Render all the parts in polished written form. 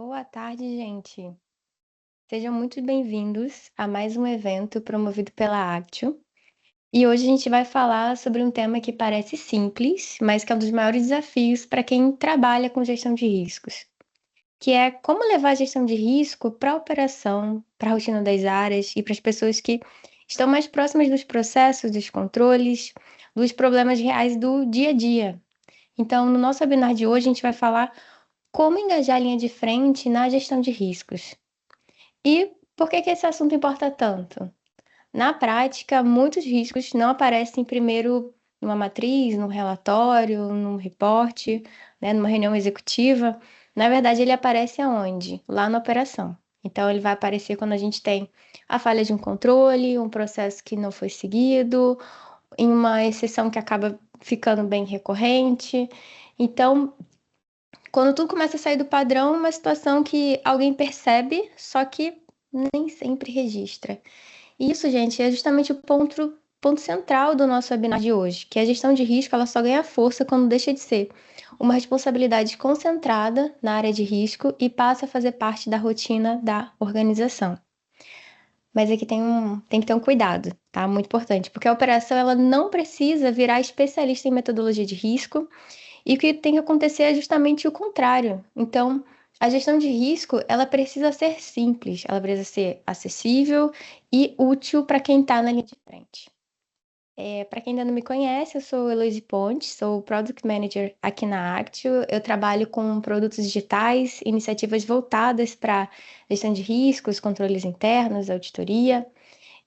Boa tarde, gente. Sejam muito bem-vindos a mais um evento promovido pela Actio. E hoje a gente vai falar sobre um tema que parece simples, mas que é um dos maiores desafios para quem trabalha com gestão de riscos, que é como levar a gestão de risco para a operação, para a rotina das áreas e para as pessoas que estão mais próximas dos processos, dos controles, dos problemas reais do dia a dia. Então, no nosso webinar de hoje, a gente vai falar como engajar a linha de frente na gestão de riscos. E por que esse assunto importa tanto? Na prática, muitos riscos não aparecem primeiro numa matriz, num relatório, num reporte, né, numa reunião executiva. Na verdade, ele aparece aonde? Lá na operação. Então, ele vai aparecer quando a gente tem a falha de um controle, um processo que não foi seguido, em uma exceção que acaba ficando bem recorrente. Então, quando tudo começa a sair do padrão, uma situação que alguém percebe, só que nem sempre registra. E isso, gente, é justamente o ponto central do nosso webinar de hoje, que a gestão de risco ela só ganha força quando deixa de ser uma responsabilidade concentrada na área de risco e passa a fazer parte da rotina da organização. Mas aqui tem que ter um cuidado, tá? Muito importante, porque a operação ela não precisa virar especialista em metodologia de risco, e o que tem que acontecer é justamente o contrário. Então, a gestão de risco, ela precisa ser simples, ela precisa ser acessível e útil para quem está na linha de frente. Para quem ainda não me conhece, eu sou Heloise Pontes, sou Product Manager aqui na Actio. Eu trabalho com produtos digitais, iniciativas voltadas para gestão de riscos, controles internos, auditoria.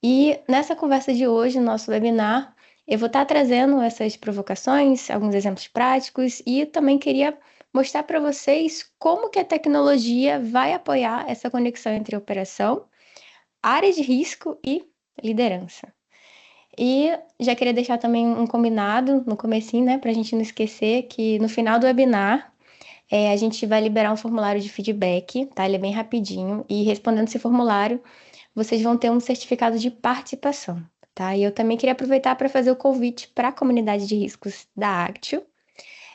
E nessa conversa de hoje, no nosso webinar, eu vou estar trazendo essas provocações, alguns exemplos práticos e também queria mostrar para vocês como que a tecnologia vai apoiar essa conexão entre operação, área de risco e liderança. E já queria deixar também um combinado no comecinho, né, para a gente não esquecer que no final do webinar a gente vai liberar um formulário de feedback, tá? Ele é bem rapidinho e respondendo esse formulário vocês vão ter um certificado de participação, tá? E eu também queria aproveitar para fazer o convite para a comunidade de riscos da Actio.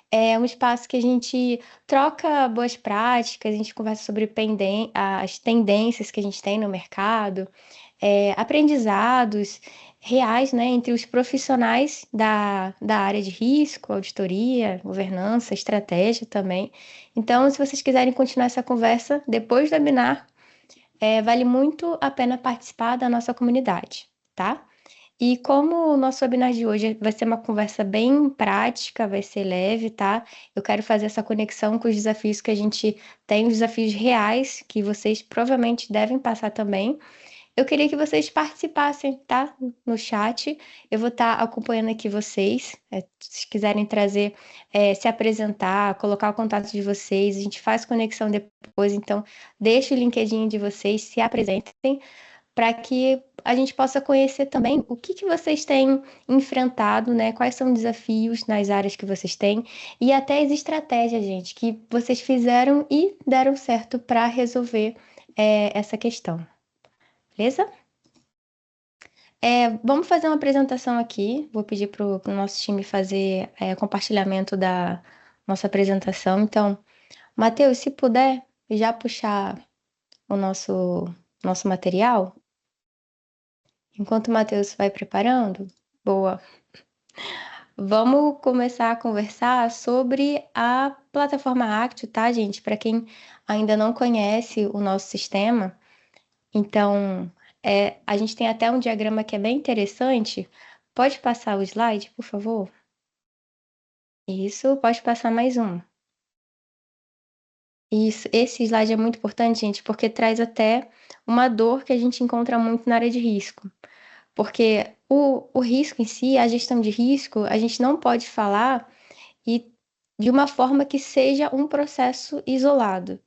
É um espaço que a gente troca boas práticas, a gente conversa sobre as tendências que a gente tem no mercado, aprendizados reais, né, entre os profissionais da área de risco, auditoria, governança, estratégia também. Então, se vocês quiserem continuar essa conversa depois do webinar, vale muito a pena participar da nossa comunidade, tá? E como o nosso webinar de hoje vai ser uma conversa bem prática, vai ser leve, tá? Eu quero fazer essa conexão com os desafios que a gente tem, os desafios reais que vocês provavelmente devem passar também. Eu queria que vocês participassem, tá? No chat. Eu vou estar acompanhando aqui vocês. Se quiserem trazer, se apresentar, colocar o contato de vocês, a gente faz conexão depois. Então, deixe o LinkedIn de vocês, se apresentem, para que a gente possa conhecer também o que vocês têm enfrentado, né? Quais são os desafios nas áreas que vocês têm e até as estratégias, gente, que vocês fizeram e deram certo para resolver essa questão. Beleza? Vamos fazer uma apresentação aqui. Vou pedir para o nosso time fazer compartilhamento da nossa apresentação. Então, Matheus, se puder já puxar o nosso material, enquanto o Matheus vai preparando, boa. Vamos começar a conversar sobre a plataforma Actio, tá, gente? Para quem ainda não conhece o nosso sistema, então a gente tem até um diagrama que é bem interessante. Pode passar o slide, por favor? Isso, pode passar mais um. Isso, esse slide é muito importante, gente, porque traz até uma dor que a gente encontra muito na área de risco. Porque o risco em si, a gestão de risco, a gente não pode falar e de uma forma que seja um processo isolado.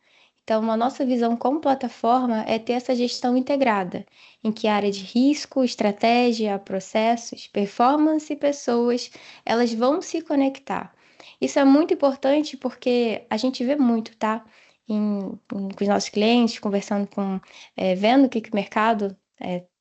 Então, a nossa visão como plataforma é ter essa gestão integrada, em que a área de risco, estratégia, processos, performance e pessoas, elas vão se conectar. Isso é muito importante porque a gente vê muito, tá? Com os nossos clientes, conversando vendo o que o mercado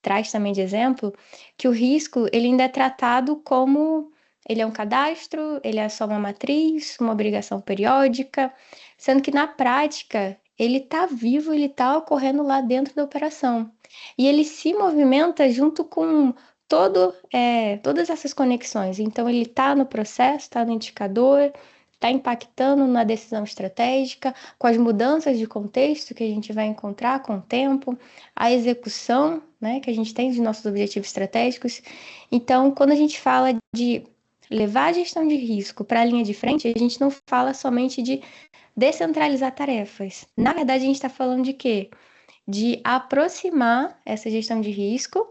traz também de exemplo, que o risco ele ainda é tratado como ele é um cadastro, ele é só uma matriz, uma obrigação periódica, sendo que na prática ele está vivo, ele está ocorrendo lá dentro da operação. E ele se movimenta junto com todas essas conexões. Então, ele está no processo, está no indicador, está impactando na decisão estratégica, com as mudanças de contexto que a gente vai encontrar com o tempo, a execução, né, que a gente tem dos nossos objetivos estratégicos. Então, quando a gente fala de levar a gestão de risco para a linha de frente, a gente não fala somente de descentralizar tarefas. Na verdade, a gente está falando de quê? De aproximar essa gestão de risco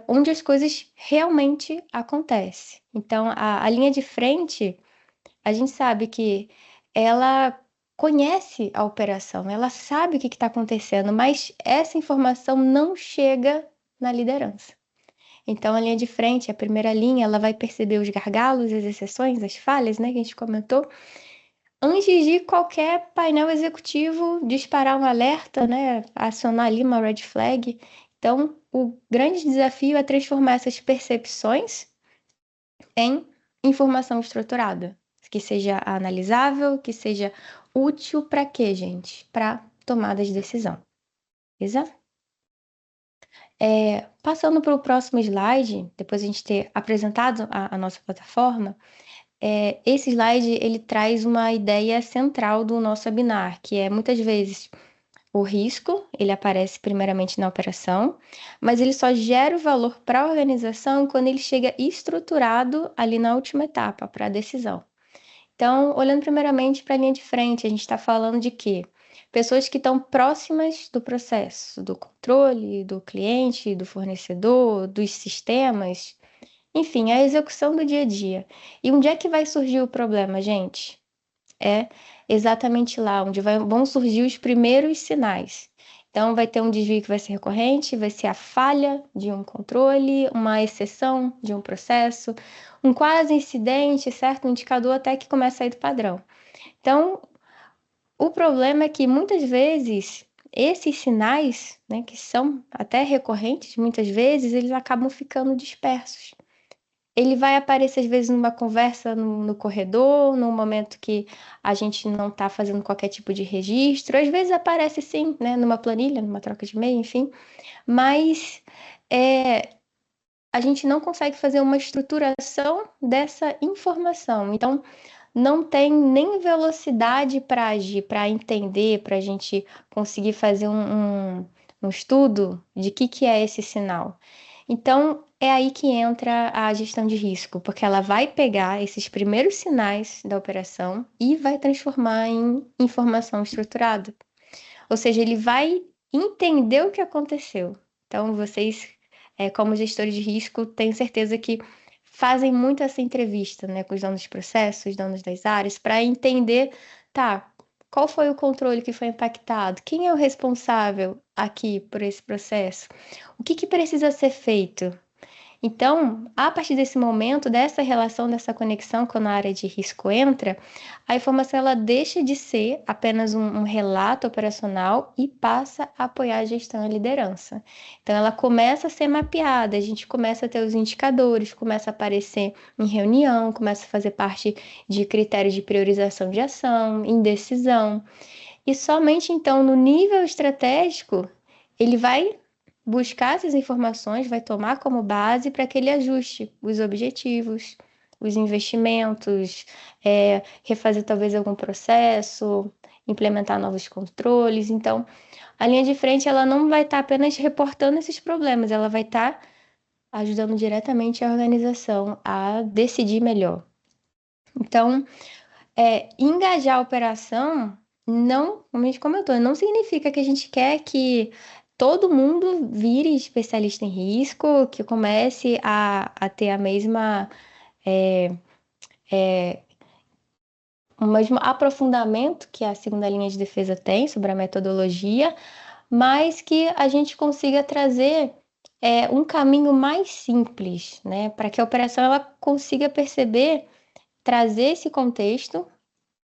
onde as coisas realmente acontecem. Então, a linha de frente, a gente sabe que ela conhece a operação, ela sabe o que está acontecendo, mas essa informação não chega na liderança. Então, a linha de frente, a primeira linha, ela vai perceber os gargalos, as exceções, as falhas, né, que a gente comentou, antes de qualquer painel executivo disparar um alerta, né, acionar ali uma red flag. Então, o grande desafio é transformar essas percepções em informação estruturada, que seja analisável, que seja útil para quê, gente? Para tomada de decisão. Beleza? Passando para o próximo slide, depois a gente ter apresentado a nossa plataforma, esse slide ele traz uma ideia central do nosso webinar, que é muitas vezes o risco, ele aparece primeiramente na operação, mas ele só gera o valor para a organização quando ele chega estruturado ali na última etapa, para a decisão. Então, olhando primeiramente para a linha de frente, a gente está falando de quê? Pessoas que estão próximas do processo, do controle, do cliente, do fornecedor, dos sistemas, enfim, a execução do dia a dia. E onde é que vai surgir o problema, gente? É exatamente lá onde vão surgir os primeiros sinais. Então, vai ter um desvio que vai ser recorrente, vai ser a falha de um controle, uma exceção de um processo, um quase incidente, certo? Um indicador até que começa a sair do padrão. Então, o problema é que muitas vezes esses sinais, né, que são até recorrentes, muitas vezes eles acabam ficando dispersos. Ele vai aparecer, às vezes, numa conversa no corredor, num momento que a gente não está fazendo qualquer tipo de registro. Às vezes aparece, sim, né, numa planilha, numa troca de e-mail, enfim. Mas a gente não consegue fazer uma estruturação dessa informação. Então, não tem nem velocidade para agir, para entender, para a gente conseguir fazer um estudo de que é esse sinal. Então, é aí que entra a gestão de risco, porque ela vai pegar esses primeiros sinais da operação e vai transformar em informação estruturada. Ou seja, ele vai entender o que aconteceu. Então, vocês, como gestores de risco, tenho certeza que fazem muito essa entrevista, né, com os donos de processos, donos das áreas, para entender, tá, qual foi o controle que foi impactado? Quem é o responsável aqui por esse processo? O que precisa ser feito? Então, a partir desse momento, dessa relação, dessa conexão, quando a área de risco entra, a informação ela deixa de ser apenas um relato operacional e passa a apoiar a gestão e a liderança. Então, ela começa a ser mapeada, a gente começa a ter os indicadores, começa a aparecer em reunião, começa a fazer parte de critérios de priorização de ação, em decisão. E somente então, no nível estratégico, ele vai buscar essas informações, vai tomar como base para que ele ajuste os objetivos, os investimentos, refazer talvez algum processo, implementar novos controles. Então, a linha de frente ela não vai estar apenas reportando esses problemas, ela vai estar ajudando diretamente a organização a decidir melhor. Então, engajar a operação não, como a gente comentou, não significa que a gente quer que todo mundo vire especialista em risco, que comece a ter o mesmo aprofundamento que a segunda linha de defesa tem sobre a metodologia, mas que a gente consiga trazer um caminho mais simples, né, para que a operação ela consiga perceber, trazer esse contexto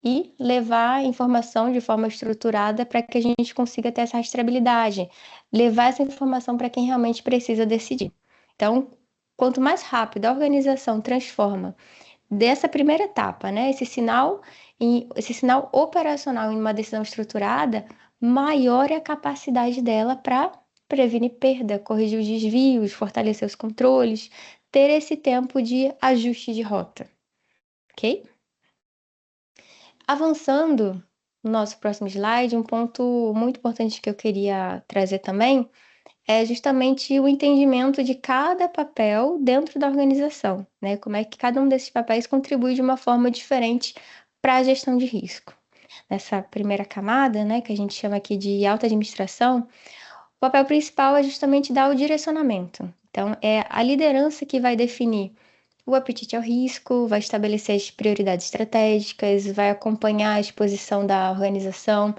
e levar a informação de forma estruturada para que a gente consiga ter essa rastreabilidade, levar essa informação para quem realmente precisa decidir. Então, quanto mais rápido a organização transforma dessa primeira etapa, né? Esse sinal operacional em uma decisão estruturada, maior é a capacidade dela para prevenir perda, corrigir os desvios, fortalecer os controles, ter esse tempo de ajuste de rota, ok? Avançando no nosso próximo slide, um ponto muito importante que eu queria trazer também é justamente o entendimento de cada papel dentro da organização, né? Como é que cada um desses papéis contribui de uma forma diferente para a gestão de risco. Nessa primeira camada, né, que a gente chama aqui de alta administração, o papel principal é justamente dar o direcionamento. Então, é a liderança que vai definir o apetite ao risco, vai estabelecer as prioridades estratégicas, vai acompanhar a exposição da organização,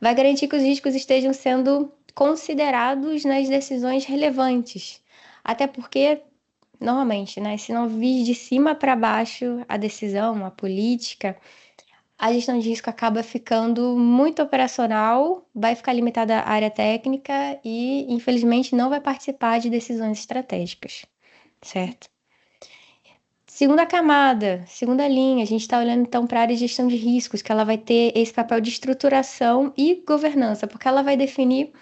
vai garantir que os riscos estejam sendo considerados nas decisões relevantes. Até porque, normalmente, né, se não vir de cima para baixo a decisão, a política, a gestão de risco acaba ficando muito operacional, vai ficar limitada à área técnica e, infelizmente, não vai participar de decisões estratégicas, certo? Segunda camada, segunda linha, a gente está olhando então para a área de gestão de riscos, que ela vai ter esse papel de estruturação e governança, porque ela vai definir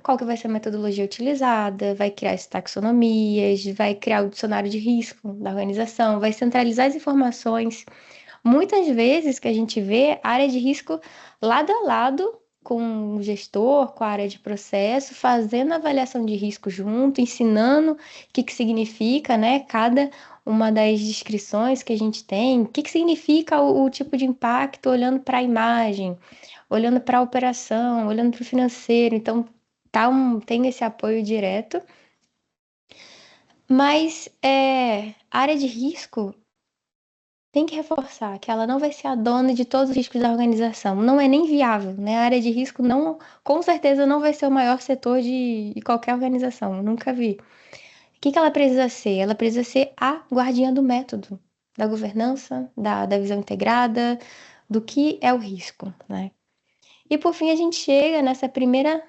qual que vai ser a metodologia utilizada, vai criar as taxonomias, vai criar o dicionário de risco da organização, vai centralizar as informações. Muitas vezes que a gente vê a área de risco lado a lado com o gestor, com a área de processo, fazendo avaliação de risco junto, ensinando o que significa, né, cada uma das descrições que a gente tem, o que significa o tipo de impacto, olhando para a imagem, olhando para a operação, olhando para o financeiro. Então, tem esse apoio direto. Mas a área de risco tem que reforçar que ela não vai ser a dona de todos os riscos da organização. Não é nem viável, né? A área de risco não, com certeza não vai ser o maior setor de qualquer organização. Eu nunca vi. O que ela precisa ser? Ela precisa ser a guardiã do método, da governança, da visão integrada, do que é o risco, né? E por fim a gente chega nessa primeira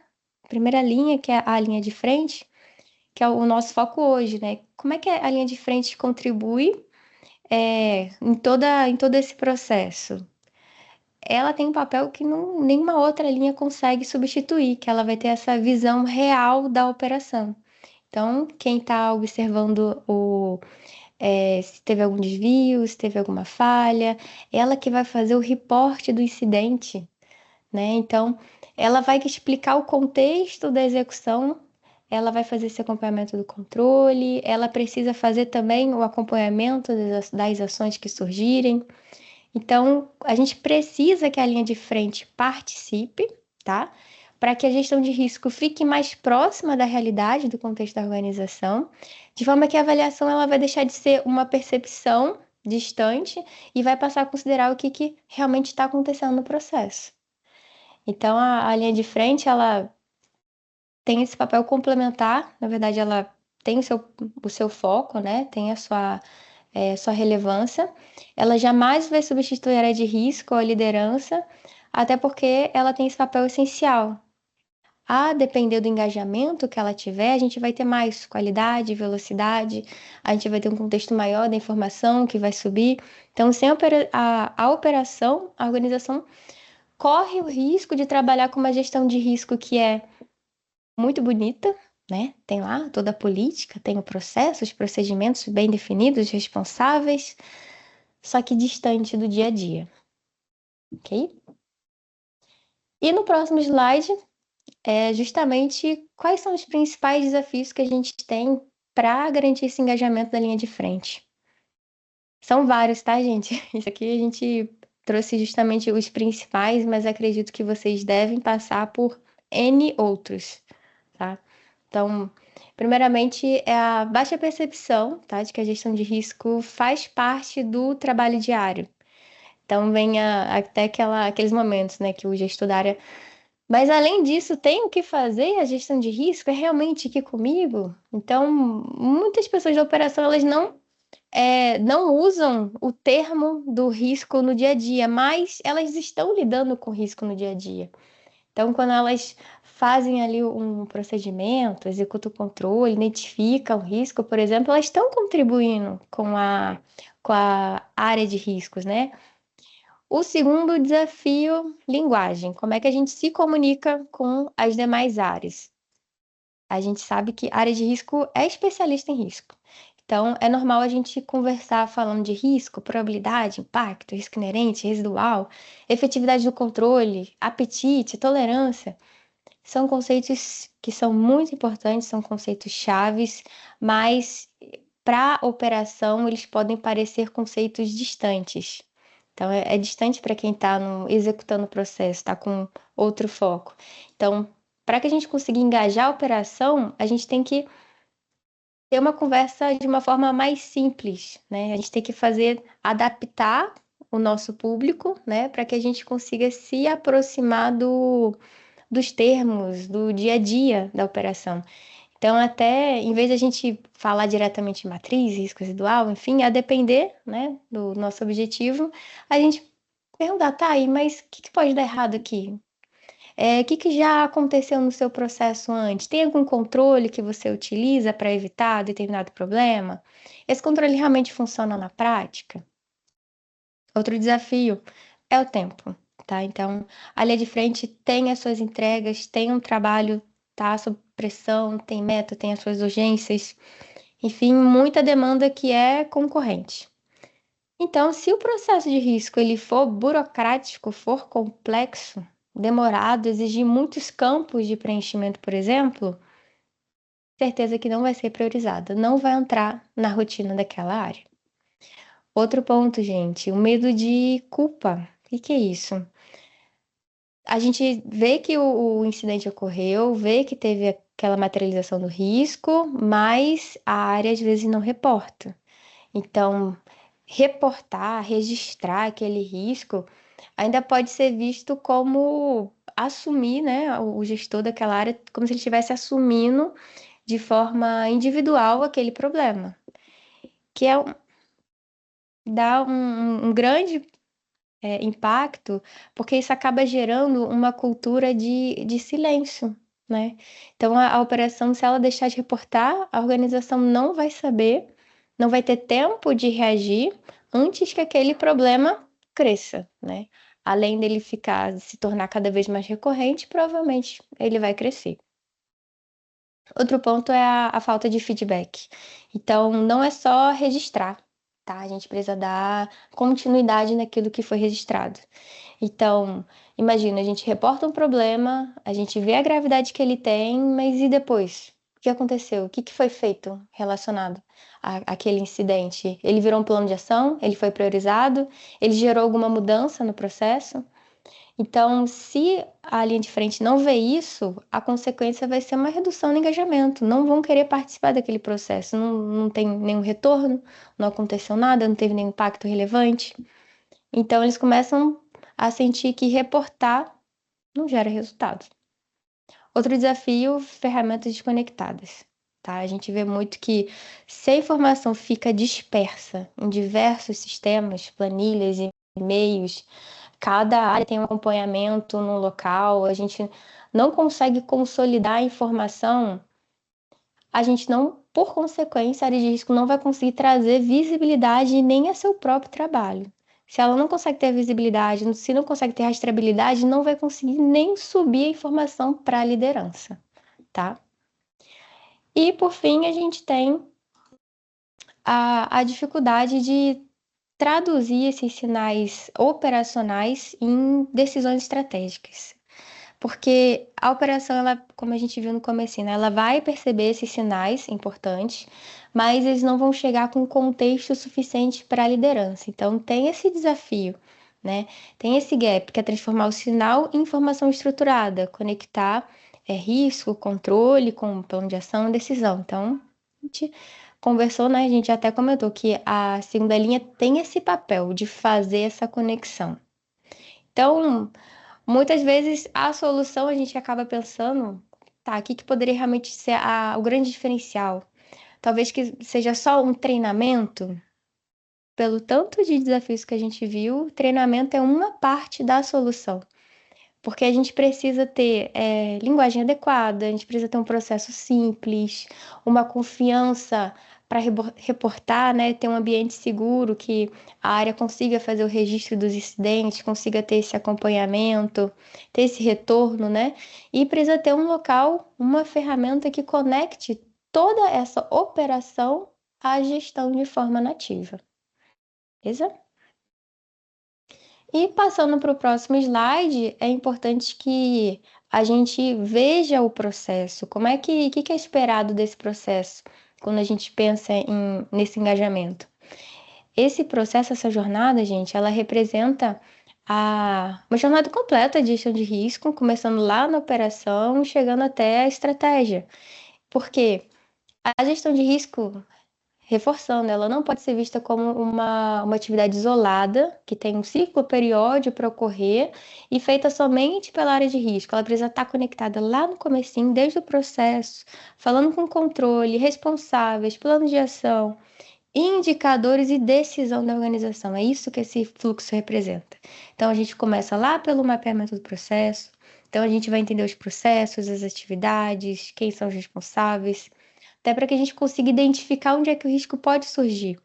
linha, que é a linha de frente, que é o nosso foco hoje, né? Como é que a linha de frente contribui em todo esse processo? Ela tem um papel que nenhuma outra linha consegue substituir, que ela vai ter essa visão real da operação. Então, quem está observando se teve algum desvio, se teve alguma falha, ela que vai fazer o reporte do incidente, né? Então, ela vai explicar o contexto da execução, ela vai fazer esse acompanhamento do controle, ela precisa fazer também o acompanhamento das ações que surgirem. Então, a gente precisa que a linha de frente participe, tá? Para que a gestão de risco fique mais próxima da realidade do contexto da organização, de forma que a avaliação ela vai deixar de ser uma percepção distante e vai passar a considerar o que realmente está acontecendo no processo. Então, a linha de frente, ela tem esse papel complementar, na verdade, ela tem o seu foco, né? Tem sua relevância. Ela jamais vai substituir a área de risco ou a liderança, até porque ela tem esse papel essencial. A depender do engajamento que ela tiver, a gente vai ter mais qualidade, velocidade, a gente vai ter um contexto maior da informação que vai subir. Então, sem a operação, a organização corre o risco de trabalhar com uma gestão de risco que é muito bonita, né? Tem lá toda a política, tem o processo, os procedimentos bem definidos, responsáveis, só que distante do dia a dia, ok? E no próximo slide é justamente quais são os principais desafios que a gente tem para garantir esse engajamento da linha de frente. São vários, tá, gente? Isso aqui a gente trouxe justamente os principais, mas acredito que vocês devem passar por N outros, tá? Então, primeiramente, é a baixa percepção, tá, de que a gestão de risco faz parte do trabalho diário. Então, vem até aqueles momentos, né, que o gestor da área. Mas, além disso, tem o que fazer, a gestão de risco é realmente aqui comigo? Então, muitas pessoas da operação, elas não usam o termo do risco no dia a dia, mas elas estão lidando com risco no dia a dia. Então, quando elas fazem ali um procedimento, executam o controle, identificam o risco, por exemplo, elas estão contribuindo com a área de riscos, né? O segundo desafio, linguagem. Como é que a gente se comunica com as demais áreas? A gente sabe que a área de risco é especialista em risco. Então, é normal a gente conversar falando de risco, probabilidade, impacto, risco inerente, residual, efetividade do controle, apetite, tolerância. São conceitos que são muito importantes, são conceitos chaves, mas para a operação eles podem parecer conceitos distantes. Então, é distante para quem está executando o processo, está com outro foco. Então, para que a gente consiga engajar a operação, a gente tem que ter uma conversa de uma forma mais simples, né? A gente tem que adaptar o nosso público, né, para que a gente consiga se aproximar dos termos, do dia a dia da operação. Então, até em vez de a gente falar diretamente de matriz, risco residual, enfim, a depender, né, do nosso objetivo, a gente perguntar, tá aí, mas o que pode dar errado aqui? O que já aconteceu no seu processo antes? Tem algum controle que você utiliza para evitar determinado problema? Esse controle realmente funciona na prática? Outro desafio é o tempo, tá? Então, a linha de frente tem as suas entregas, tem um trabalho, tá, sob pressão, tem meta, tem as suas urgências, enfim, muita demanda que é concorrente. Então, se o processo de risco ele for burocrático, for complexo, demorado, exigir muitos campos de preenchimento, por exemplo, certeza que não vai ser priorizada, não vai entrar na rotina daquela área. Outro ponto, gente, o medo de culpa. O que é isso? A gente vê que o incidente ocorreu, vê que teve aquela materialização do risco, mas a área às vezes não reporta. Então, reportar, registrar aquele risco ainda pode ser visto como assumir, né, o gestor daquela área, como se ele estivesse assumindo de forma individual aquele problema, que dá um grande impacto, porque isso acaba gerando uma cultura de silêncio, né? Então, a operação, se ela deixar de reportar, a organização não vai saber, não vai ter tempo de reagir antes que aquele problema cresça, né? Além dele se tornar cada vez mais recorrente, provavelmente ele vai crescer. Outro ponto é a falta de feedback. Então, não é só registrar, tá? A gente precisa dar continuidade naquilo que foi registrado. Então, imagina, a gente reporta um problema, a gente vê a gravidade que ele tem, mas e depois? O que aconteceu? O que foi feito relacionado àquele incidente? Ele virou um plano de ação? Ele foi priorizado? Ele gerou alguma mudança no processo? Então, se a linha de frente não vê isso, a consequência vai ser uma redução no engajamento. Não vão querer participar daquele processo. Não tem nenhum retorno, não aconteceu nada, não teve nenhum impacto relevante. Então, eles começam a sentir que reportar não gera resultado. Outro desafio, ferramentas desconectadas. Tá? A gente vê muito que se a informação fica dispersa em diversos sistemas, planilhas, e-mails, cada área tem um acompanhamento no local, a gente não consegue consolidar a informação, a gente não, por consequência, a área de risco não vai conseguir trazer visibilidade nem a seu próprio trabalho. Se ela não consegue ter visibilidade, se não consegue ter rastreabilidade, não vai conseguir nem subir a informação para a liderança, tá? E por fim, a gente tem a dificuldade de traduzir esses sinais operacionais em decisões estratégicas. Porque a operação, ela, como a gente viu no começo, né, ela vai perceber esses sinais importantes, mas eles não vão chegar com contexto suficiente para a liderança. Então, tem esse desafio, né? Tem esse gap, que é transformar o sinal em informação estruturada, conectar risco, controle com plano de ação e decisão. Então, a gente conversou, né? A gente até comentou que a segunda linha tem esse papel de fazer essa conexão. Então, muitas vezes a solução a gente acaba pensando, tá, o que poderia realmente ser o grande diferencial? Talvez que seja só um treinamento. Pelo tanto de desafios que a gente viu, treinamento é uma parte da solução. porque a gente precisa ter linguagem adequada, a gente precisa ter um processo simples, uma confiança para reportar, né? Ter um ambiente seguro que a área consiga fazer o registro dos incidentes, consiga ter esse acompanhamento, ter esse retorno, né? E precisa ter um local, uma ferramenta que conecte toda essa operação à gestão de forma nativa. Beleza? E passando para o próximo slide, é importante que a gente veja o processo. Como é que é esperado desse processo quando a gente pensa nesse engajamento? Esse processo, essa jornada, gente, ela representa uma jornada completa de gestão de risco, começando lá na operação, chegando até a estratégia. Porque a gestão de risco, reforçando, ela não pode ser vista como uma atividade isolada, que tem um ciclo periódico para ocorrer e feita somente pela área de risco. Ela precisa estar conectada lá no comecinho, desde o processo, falando com controle, responsáveis, plano de ação, indicadores e decisão da organização. É isso que esse fluxo representa. Então, a gente começa lá pelo mapeamento do processo. Então, a gente vai entender os processos, as atividades, quem são os responsáveis, até para que a gente consiga identificar onde é que o risco pode surgir.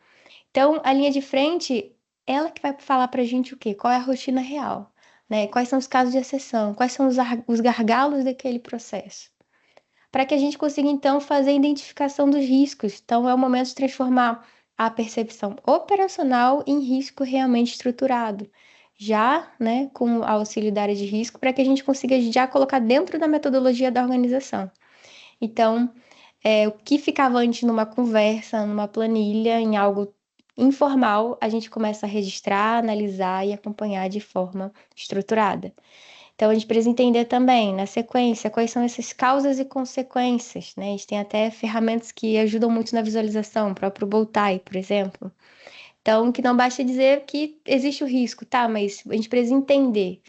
Então, a linha de frente, ela que vai falar para a gente o quê? Qual é a rotina real, né? Quais são os casos de exceção? Quais são os gargalos daquele processo? Para que a gente consiga, então, fazer a identificação dos riscos. Então, é o momento de transformar a percepção operacional em risco realmente estruturado, já, né, com o auxílio da área de risco, para que a gente consiga já colocar dentro da metodologia da organização. Então, o que ficava antes numa conversa, numa planilha, em algo informal, a gente começa a registrar, analisar e acompanhar de forma estruturada. Então, a gente precisa entender também, na sequência, quais são essas causas e consequências, né? A gente tem até ferramentas que ajudam muito na visualização, o próprio Bowtie, por exemplo. Então, que não basta dizer que existe o risco, tá? Mas a gente precisa entender,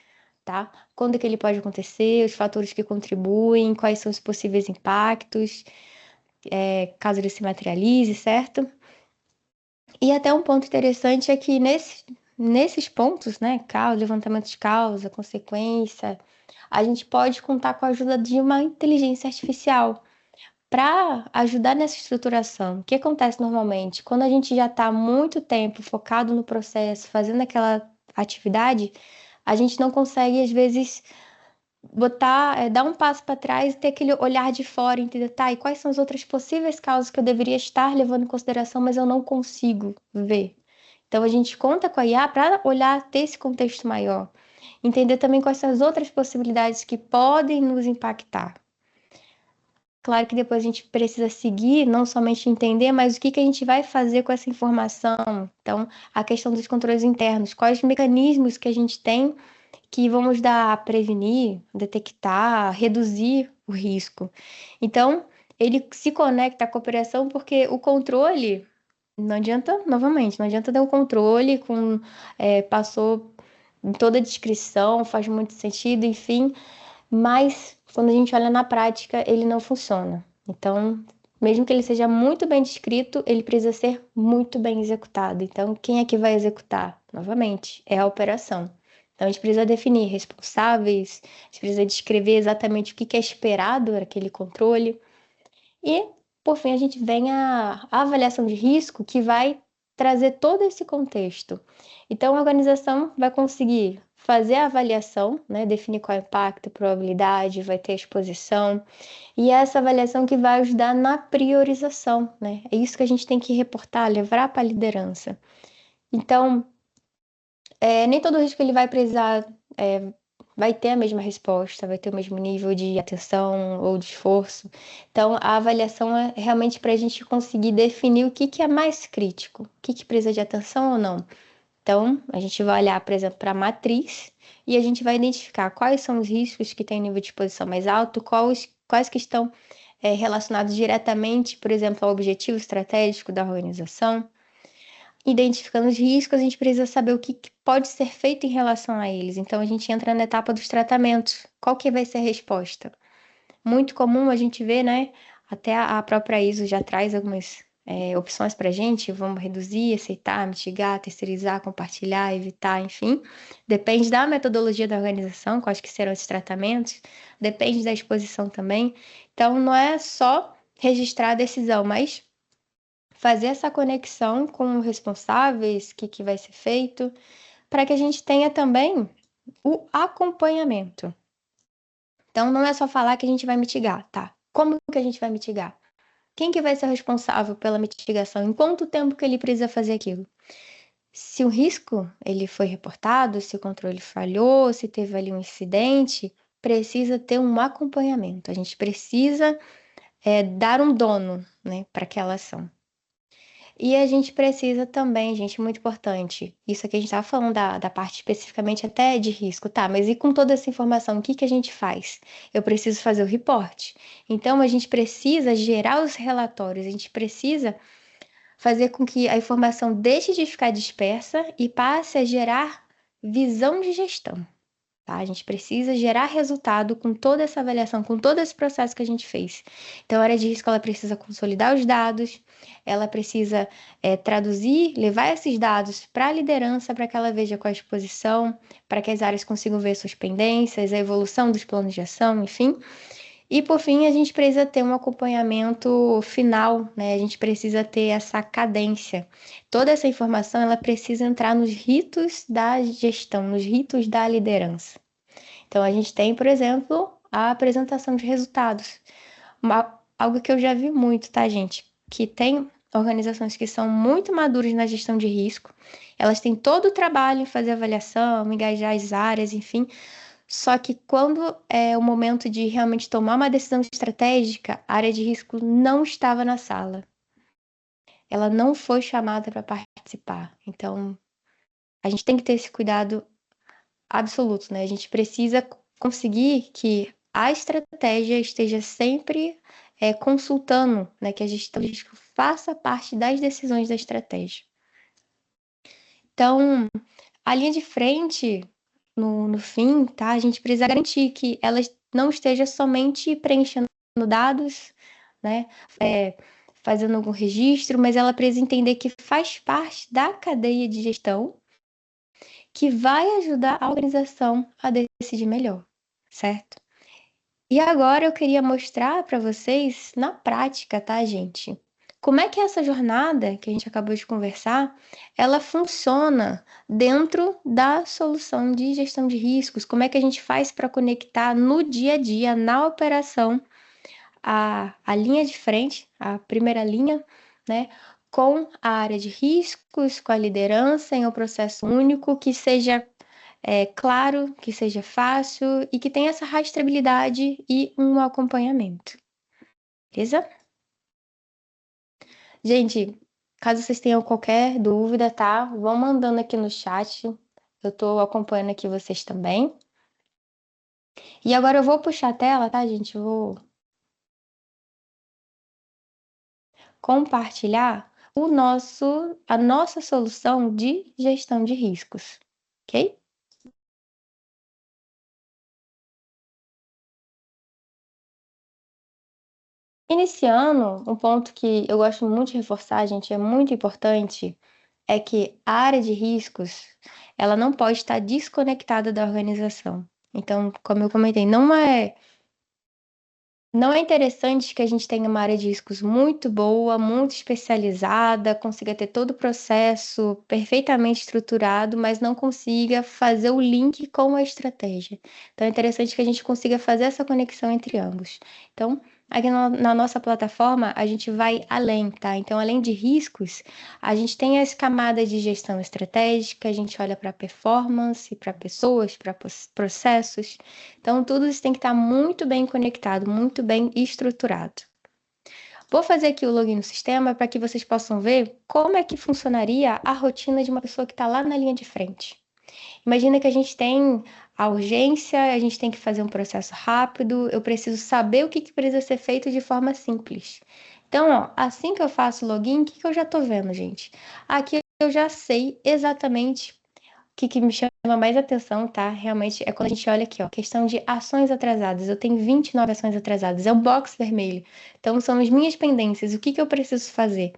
tá? Quando é que ele pode acontecer, os fatores que contribuem, quais são os possíveis impactos, caso ele se materialize, certo? E até um ponto interessante é que nesses pontos, né, causa, levantamento de causa, consequência, a gente pode contar com a ajuda de uma inteligência artificial para ajudar nessa estruturação. O que acontece normalmente? Quando a gente já está muito tempo focado no processo, fazendo aquela atividade, a gente não consegue, às vezes, dar um passo para trás e ter aquele olhar de fora, entender, tá, e quais são as outras possíveis causas que eu deveria estar levando em consideração, mas eu não consigo ver. Então a gente conta com a IA para olhar, ter esse contexto maior, entender também quais são as outras possibilidades que podem nos impactar. Claro que depois a gente precisa seguir, não somente entender, mas o que a gente vai fazer com essa informação. Então, a questão dos controles internos, quais mecanismos que a gente tem que vão ajudar a prevenir, detectar, reduzir o risco. Então, ele se conecta à cooperação porque o controle, não adianta, novamente, não adianta ter um controle passou em toda a descrição, faz muito sentido, enfim, mas quando a gente olha na prática, ele não funciona. Então, mesmo que ele seja muito bem descrito, ele precisa ser muito bem executado. Então, quem é que vai executar? Novamente, é a operação. Então, a gente precisa definir responsáveis, a gente precisa descrever exatamente o que é esperado daquele controle. E, por fim, a gente vem a avaliação de risco, que vai trazer todo esse contexto. Então, a organização vai conseguir fazer a avaliação, né, definir qual é o impacto, probabilidade, vai ter exposição, e é essa avaliação que vai ajudar na priorização, né? É isso que a gente tem que reportar, levar para a liderança. Então, nem todo risco ele vai precisar, vai ter a mesma resposta, vai ter o mesmo nível de atenção ou de esforço. Então, a avaliação é realmente para a gente conseguir definir o que é mais crítico, o que precisa de atenção ou não. Então, a gente vai olhar, por exemplo, para a matriz e a gente vai identificar quais são os riscos que têm nível de exposição mais alto, quais que estão relacionados diretamente, por exemplo, ao objetivo estratégico da organização. Identificando os riscos, a gente precisa saber o que pode ser feito em relação a eles. Então, a gente entra na etapa dos tratamentos. Qual que vai ser a resposta? Muito comum a gente ver, né? Até a própria ISO já traz algumas opções para a gente, vamos reduzir, aceitar, mitigar, terceirizar, compartilhar, evitar, enfim. Depende da metodologia da organização, quais que serão esses tratamentos, depende da exposição também. Então, não é só registrar a decisão, mas fazer essa conexão com os responsáveis, o que vai ser feito, para que a gente tenha também o acompanhamento. Então, não é só falar que a gente vai mitigar, tá? Como que a gente vai mitigar? Quem que vai ser responsável pela mitigação? Em quanto tempo que ele precisa fazer aquilo? Se o risco ele foi reportado, se o controle falhou, se teve ali um incidente, precisa ter um acompanhamento. A gente precisa dar um dono, né, para aquela ação. E a gente precisa também, gente, muito importante, isso aqui a gente estava falando da parte especificamente até de risco, tá? Mas e com toda essa informação, o que a gente faz? Eu preciso fazer o reporte. Então, a gente precisa gerar os relatórios, a gente precisa fazer com que a informação deixe de ficar dispersa e passe a gerar visão de gestão. Tá? A gente precisa gerar resultado com toda essa avaliação, com todo esse processo que a gente fez. Então, a área de risco ela precisa consolidar os dados, ela precisa traduzir, levar esses dados para a liderança, para que ela veja qual a exposição, para que as áreas consigam ver suas pendências, a evolução dos planos de ação, enfim. E por fim, a gente precisa ter um acompanhamento final, né? A gente precisa ter essa cadência. Toda essa informação ela precisa entrar nos ritos da gestão, nos ritos da liderança. Então a gente tem, por exemplo, a apresentação de resultados. Algo que eu já vi muito, tá, gente? Que tem organizações que são muito maduras na gestão de risco. Elas têm todo o trabalho em fazer avaliação, engajar as áreas, enfim. Só que quando é o momento de realmente tomar uma decisão estratégica, a área de risco não estava na sala. Ela não foi chamada para participar. Então, a gente tem que ter esse cuidado absoluto, né? A gente precisa conseguir que a estratégia esteja sempre consultando, né? Que a gestão de risco faça parte das decisões da estratégia. Então, a linha de frente, no fim, tá? A gente precisa garantir que ela não esteja somente preenchendo dados, né? Fazendo algum registro, mas ela precisa entender que faz parte da cadeia de gestão que vai ajudar a organização a decidir melhor, certo? E agora eu queria mostrar para vocês na prática, tá, gente? Como é que essa jornada que a gente acabou de conversar, ela funciona dentro da solução de gestão de riscos? Como é que a gente faz para conectar no dia a dia, na operação, a linha de frente, a primeira linha, né, com a área de riscos, com a liderança em um processo único que seja claro, que seja fácil e que tenha essa rastreabilidade e um acompanhamento. Beleza? Gente, caso vocês tenham qualquer dúvida, tá? Vão mandando aqui no chat. Eu tô acompanhando aqui vocês também. E agora eu vou puxar a tela, tá, gente? Eu vou compartilhar a nossa solução de gestão de riscos, ok? Iniciando, um ponto que eu gosto muito de reforçar, gente, é muito importante, é que a área de riscos, ela não pode estar desconectada da organização. Então, como eu comentei, não é interessante que a gente tenha uma área de riscos muito boa, muito especializada, consiga ter todo o processo perfeitamente estruturado, mas não consiga fazer o link com a estratégia. Então, é interessante que a gente consiga fazer essa conexão entre ambos. Então, aqui na nossa plataforma, a gente vai além, tá? Então, além de riscos, a gente tem as camadas de gestão estratégica, a gente olha para performance, para pessoas, para processos. Então, tudo isso tem que estar muito bem conectado, muito bem estruturado. Vou fazer aqui o login no sistema para que vocês possam ver como é que funcionaria a rotina de uma pessoa que está lá na linha de frente. Imagina que a gente tem a urgência, a gente tem que fazer um processo rápido, eu preciso saber o que precisa ser feito de forma simples. Então, ó, assim que eu faço o login, o que eu já estou vendo, gente? Aqui eu já sei exatamente o que me chama chama mais atenção, tá? Realmente é quando a gente olha aqui, ó, questão de ações atrasadas. Eu tenho 29 ações atrasadas, é o box vermelho. Então são as minhas pendências, o que que eu preciso fazer?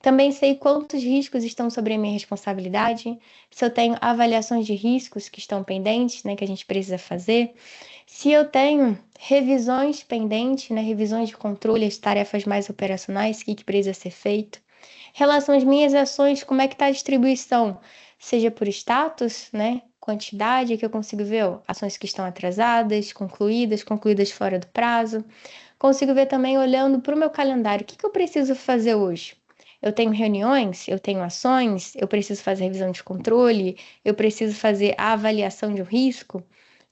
Também sei quantos riscos estão sobre a minha responsabilidade, se eu tenho avaliações de riscos que estão pendentes, né, que a gente precisa fazer, se eu tenho revisões pendentes, né, revisões de controle, as tarefas mais operacionais, o que que precisa ser feito. Relação às minhas ações, como é que está a distribuição? Seja por status, né, quantidade que eu consigo ver, ó, ações que estão atrasadas, concluídas fora do prazo. Consigo ver também olhando para o meu calendário, o que que eu preciso fazer hoje? Eu tenho reuniões, eu tenho ações, eu preciso fazer revisão de controle, eu preciso fazer a avaliação de um risco.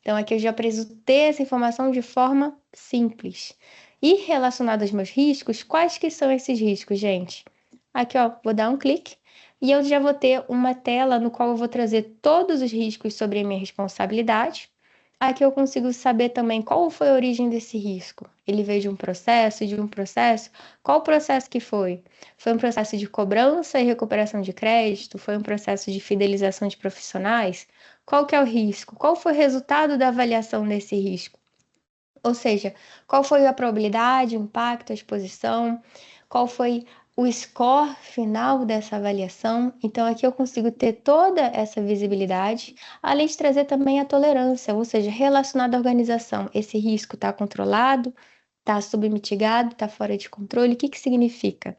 Então, aqui eu já preciso ter essa informação de forma simples. E relacionado aos meus riscos, quais que são esses riscos, gente? Aqui, ó, vou dar um clique e eu já vou ter uma tela no qual eu vou trazer todos os riscos sobre a minha responsabilidade. Aqui eu consigo saber também qual foi a origem desse risco. Ele veio de um processo? Qual o processo que foi? Foi um processo de cobrança e recuperação de crédito? Foi um processo de fidelização de profissionais? Qual que é o risco? Qual foi o resultado da avaliação desse risco? Ou seja, qual foi a probabilidade, o impacto, a exposição? Qual foi o score final dessa avaliação? Então, aqui eu consigo ter toda essa visibilidade, além de trazer também a tolerância, ou seja, relacionada à organização. Esse risco está controlado, está submitigado, está fora de controle? O que que significa?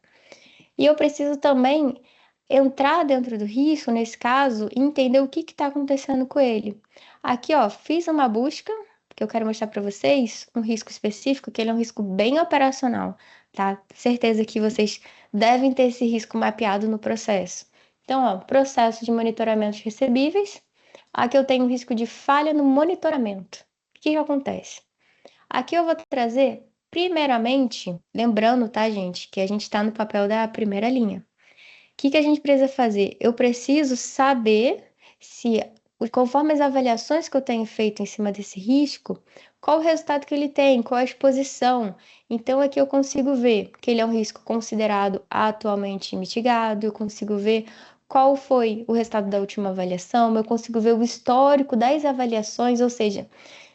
E eu preciso também entrar dentro do risco, nesse caso, e entender o que está acontecendo com ele. Aqui, ó, fiz uma busca, que eu quero mostrar para vocês, um risco específico, que ele é um risco bem operacional, tá? Certeza que vocês devem ter esse risco mapeado no processo. Então, ó, processo de monitoramento de recebíveis. Aqui eu tenho um risco de falha no monitoramento. O que que acontece? Aqui eu vou trazer, primeiramente, lembrando, tá, gente, que a gente está no papel da primeira linha. O que que a gente precisa fazer? Eu preciso saber se, conforme as avaliações que eu tenho feito em cima desse risco, qual o resultado que ele tem, qual a exposição. Então, aqui eu consigo ver que ele é um risco considerado atualmente mitigado, eu consigo ver qual foi o resultado da última avaliação, eu consigo ver o histórico das avaliações, ou seja,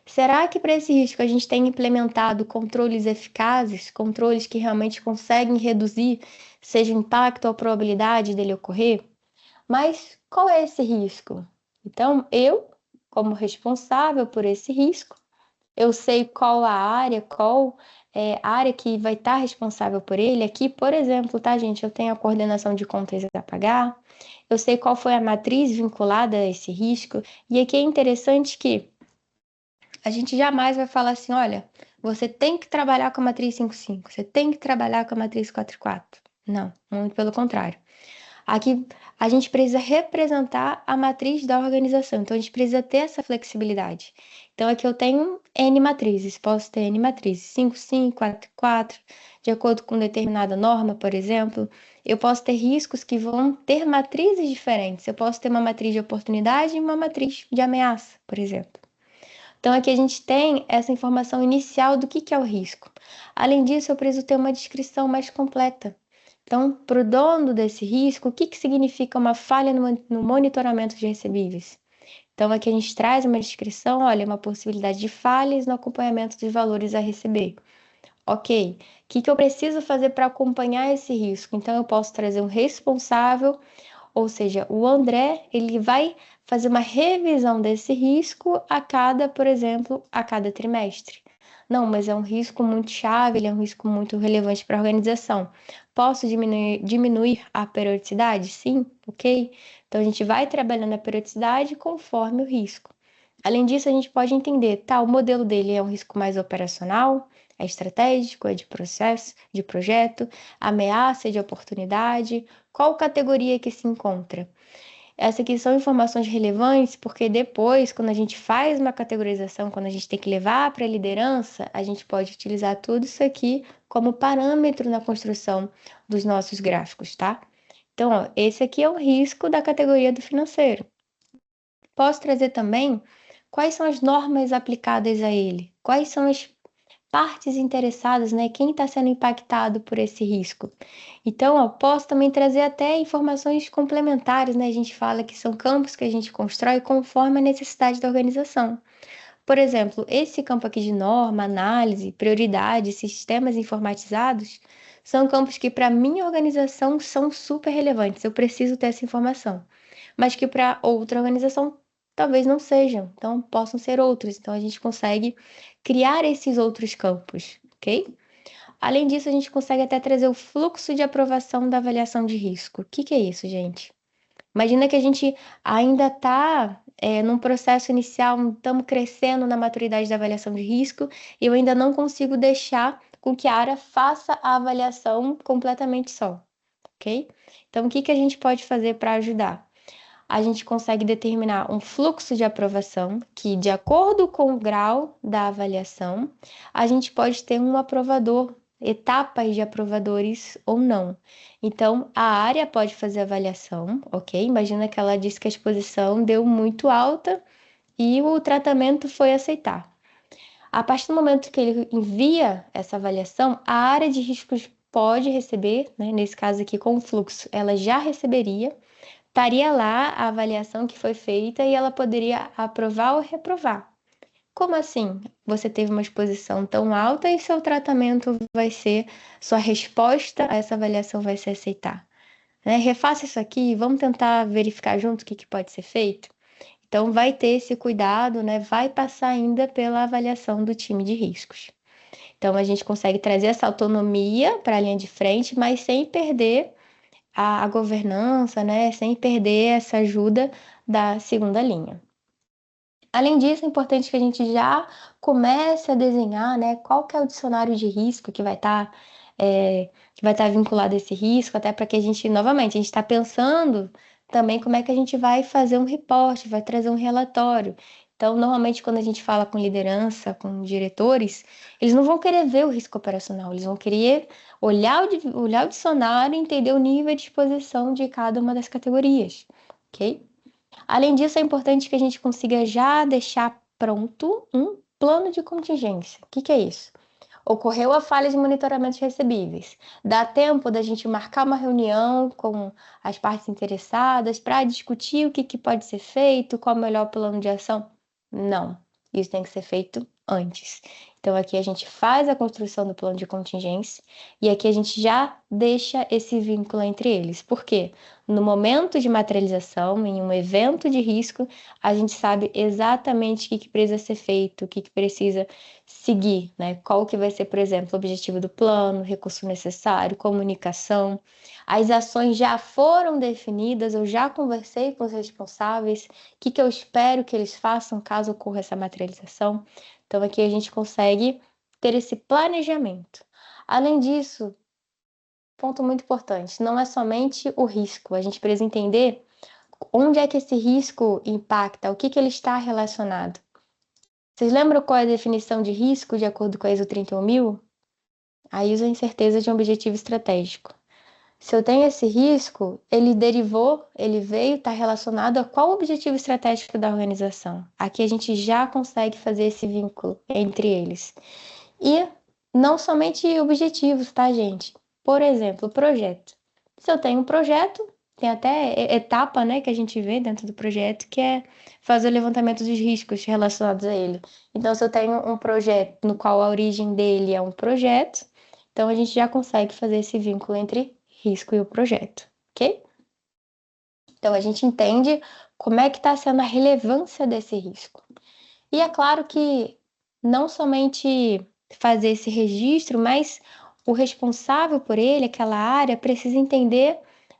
será que para esse risco a gente tem implementado controles eficazes, controles que realmente conseguem reduzir, seja o impacto ou a probabilidade dele ocorrer? Mas qual é esse risco? Então, eu, como responsável por esse risco, eu sei qual a área, qual é a área que vai estar responsável por ele. Aqui, por exemplo, tá, gente? Eu tenho a coordenação de contas a pagar, eu sei qual foi a matriz vinculada a esse risco, e aqui é interessante que a gente jamais vai falar assim, olha, você tem que trabalhar com a matriz 5,5, você tem que trabalhar com a matriz 4,4. Não, muito pelo contrário. Aqui a gente precisa representar a matriz da organização, então a gente precisa ter essa flexibilidade. Então aqui eu tenho N matrizes, posso ter N matrizes, 5,5, 4,4, de acordo com determinada norma, por exemplo. Eu posso ter riscos que vão ter matrizes diferentes. Eu posso ter uma matriz de oportunidade e uma matriz de ameaça, por exemplo. Então, aqui a gente tem essa informação inicial do que é o risco. Além disso, eu preciso ter uma descrição mais completa. Então, para o dono desse risco, o que significa uma falha no monitoramento de recebíveis? Então, aqui a gente traz uma descrição, olha, uma possibilidade de falhas no acompanhamento dos valores a receber. Ok, o que eu preciso fazer para acompanhar esse risco? Então, eu posso trazer um responsável, ou seja, o André, ele vai fazer uma revisão desse risco a cada, por exemplo, a cada trimestre. Não, mas é um risco muito chave, ele é um risco muito relevante para a organização. Posso diminuir a periodicidade? Sim, ok. Então a gente vai trabalhando a periodicidade conforme o risco. Além disso, a gente pode entender, tá, o modelo dele é um risco mais operacional, é estratégico, é de processo, de projeto, ameaça de oportunidade, qual categoria que se encontra. Essas aqui são informações relevantes porque depois, quando a gente faz uma categorização, quando a gente tem que levar para a liderança, a gente pode utilizar tudo isso aqui como parâmetro na construção dos nossos gráficos, tá? Então, ó, esse aqui é o risco da categoria do financeiro. Posso trazer também quais são as normas aplicadas a ele, quais são as partes interessadas, né? Quem está sendo impactado por esse risco. Então, ó, posso também trazer até informações complementares, né? A gente fala que são campos que a gente constrói conforme a necessidade da organização. Por exemplo, esse campo aqui de norma, análise, prioridade, sistemas informatizados, são campos que para minha organização são super relevantes. Eu preciso ter essa informação, mas que para outra organização talvez não sejam, então possam ser outros. Então a gente consegue criar esses outros campos, ok? Além disso, a gente consegue até trazer o fluxo de aprovação da avaliação de risco. O que que é isso, gente? Imagina que a gente ainda está num processo inicial, estamos crescendo na maturidade da avaliação de risco, e eu ainda não consigo deixar com que a área faça a avaliação completamente só, ok? Então, o que que a gente pode fazer para ajudar? A gente consegue determinar um fluxo de aprovação que, de acordo com o grau da avaliação, a gente pode ter um aprovador, etapas de aprovadores ou não. Então, a área pode fazer avaliação, ok? Imagina que ela disse que a exposição deu muito alta e o tratamento foi aceitar. A partir do momento que ele envia essa avaliação, a área de riscos pode receber, né, nesse caso aqui com o fluxo, ela já receberia, estaria lá a avaliação que foi feita e ela poderia aprovar ou reprovar. Como assim? Você teve uma exposição tão alta e seu tratamento vai ser, sua resposta a essa avaliação vai ser aceitar. Né? Refaça isso aqui, vamos tentar verificar junto o que pode ser feito? Então, vai ter esse cuidado, né? Vai passar ainda pela avaliação do time de riscos. Então, a gente consegue trazer essa autonomia para a linha de frente, mas sem perder a governança, né? Sem perder essa ajuda da segunda linha. Além disso, é importante que a gente já comece a desenhar, né, qual que é o dicionário de risco que vai estar vinculado a esse risco, até para que a gente, novamente, a gente está pensando também como é que a gente vai fazer um reporte, vai trazer um relatório. Então, normalmente, quando a gente fala com liderança, com diretores, eles não vão querer ver o risco operacional, eles vão querer olhar o dicionário e entender o nível de exposição de cada uma das categorias, ok? Além disso, é importante que a gente consiga já deixar pronto um plano de contingência. O que é isso? Ocorreu a falha de monitoramento de recebíveis. Dá tempo da gente marcar uma reunião com as partes interessadas para discutir o que pode ser feito, qual é o melhor plano de ação? Não, isso tem que ser feito antes. Então, aqui a gente faz a construção do plano de contingência e aqui a gente já deixa esse vínculo entre eles. Por quê? No momento de materialização, em um evento de risco, a gente sabe exatamente o que precisa ser feito, o que precisa seguir, né? Qual que vai ser, por exemplo, o objetivo do plano, recurso necessário, comunicação. As ações já foram definidas, eu já conversei com os responsáveis, o que eu espero que eles façam caso ocorra essa materialização. Então, aqui a gente consegue ter esse planejamento. Além disso, ponto muito importante, não é somente o risco, a gente precisa entender onde é que esse risco impacta, o que ele está relacionado. Vocês lembram qual é a definição de risco de acordo com a ISO 31000? A ISO é a incerteza de um objetivo estratégico. Se eu tenho esse risco, ele derivou, ele veio, está relacionado a qual objetivo estratégico da organização. Aqui a gente já consegue fazer esse vínculo entre eles. E não somente objetivos, tá, gente? Por exemplo, projeto. Se eu tenho um projeto, tem até etapa, né, que a gente vê dentro do projeto, que é fazer o levantamento dos riscos relacionados a ele. Então, se eu tenho um projeto no qual a origem dele é um projeto, então a gente já consegue fazer esse vínculo entre risco e o projeto, ok? Então, a gente entende como é que está sendo a relevância desse risco. E é claro que não somente fazer esse registro, mas o responsável por ele, aquela área, precisa entender,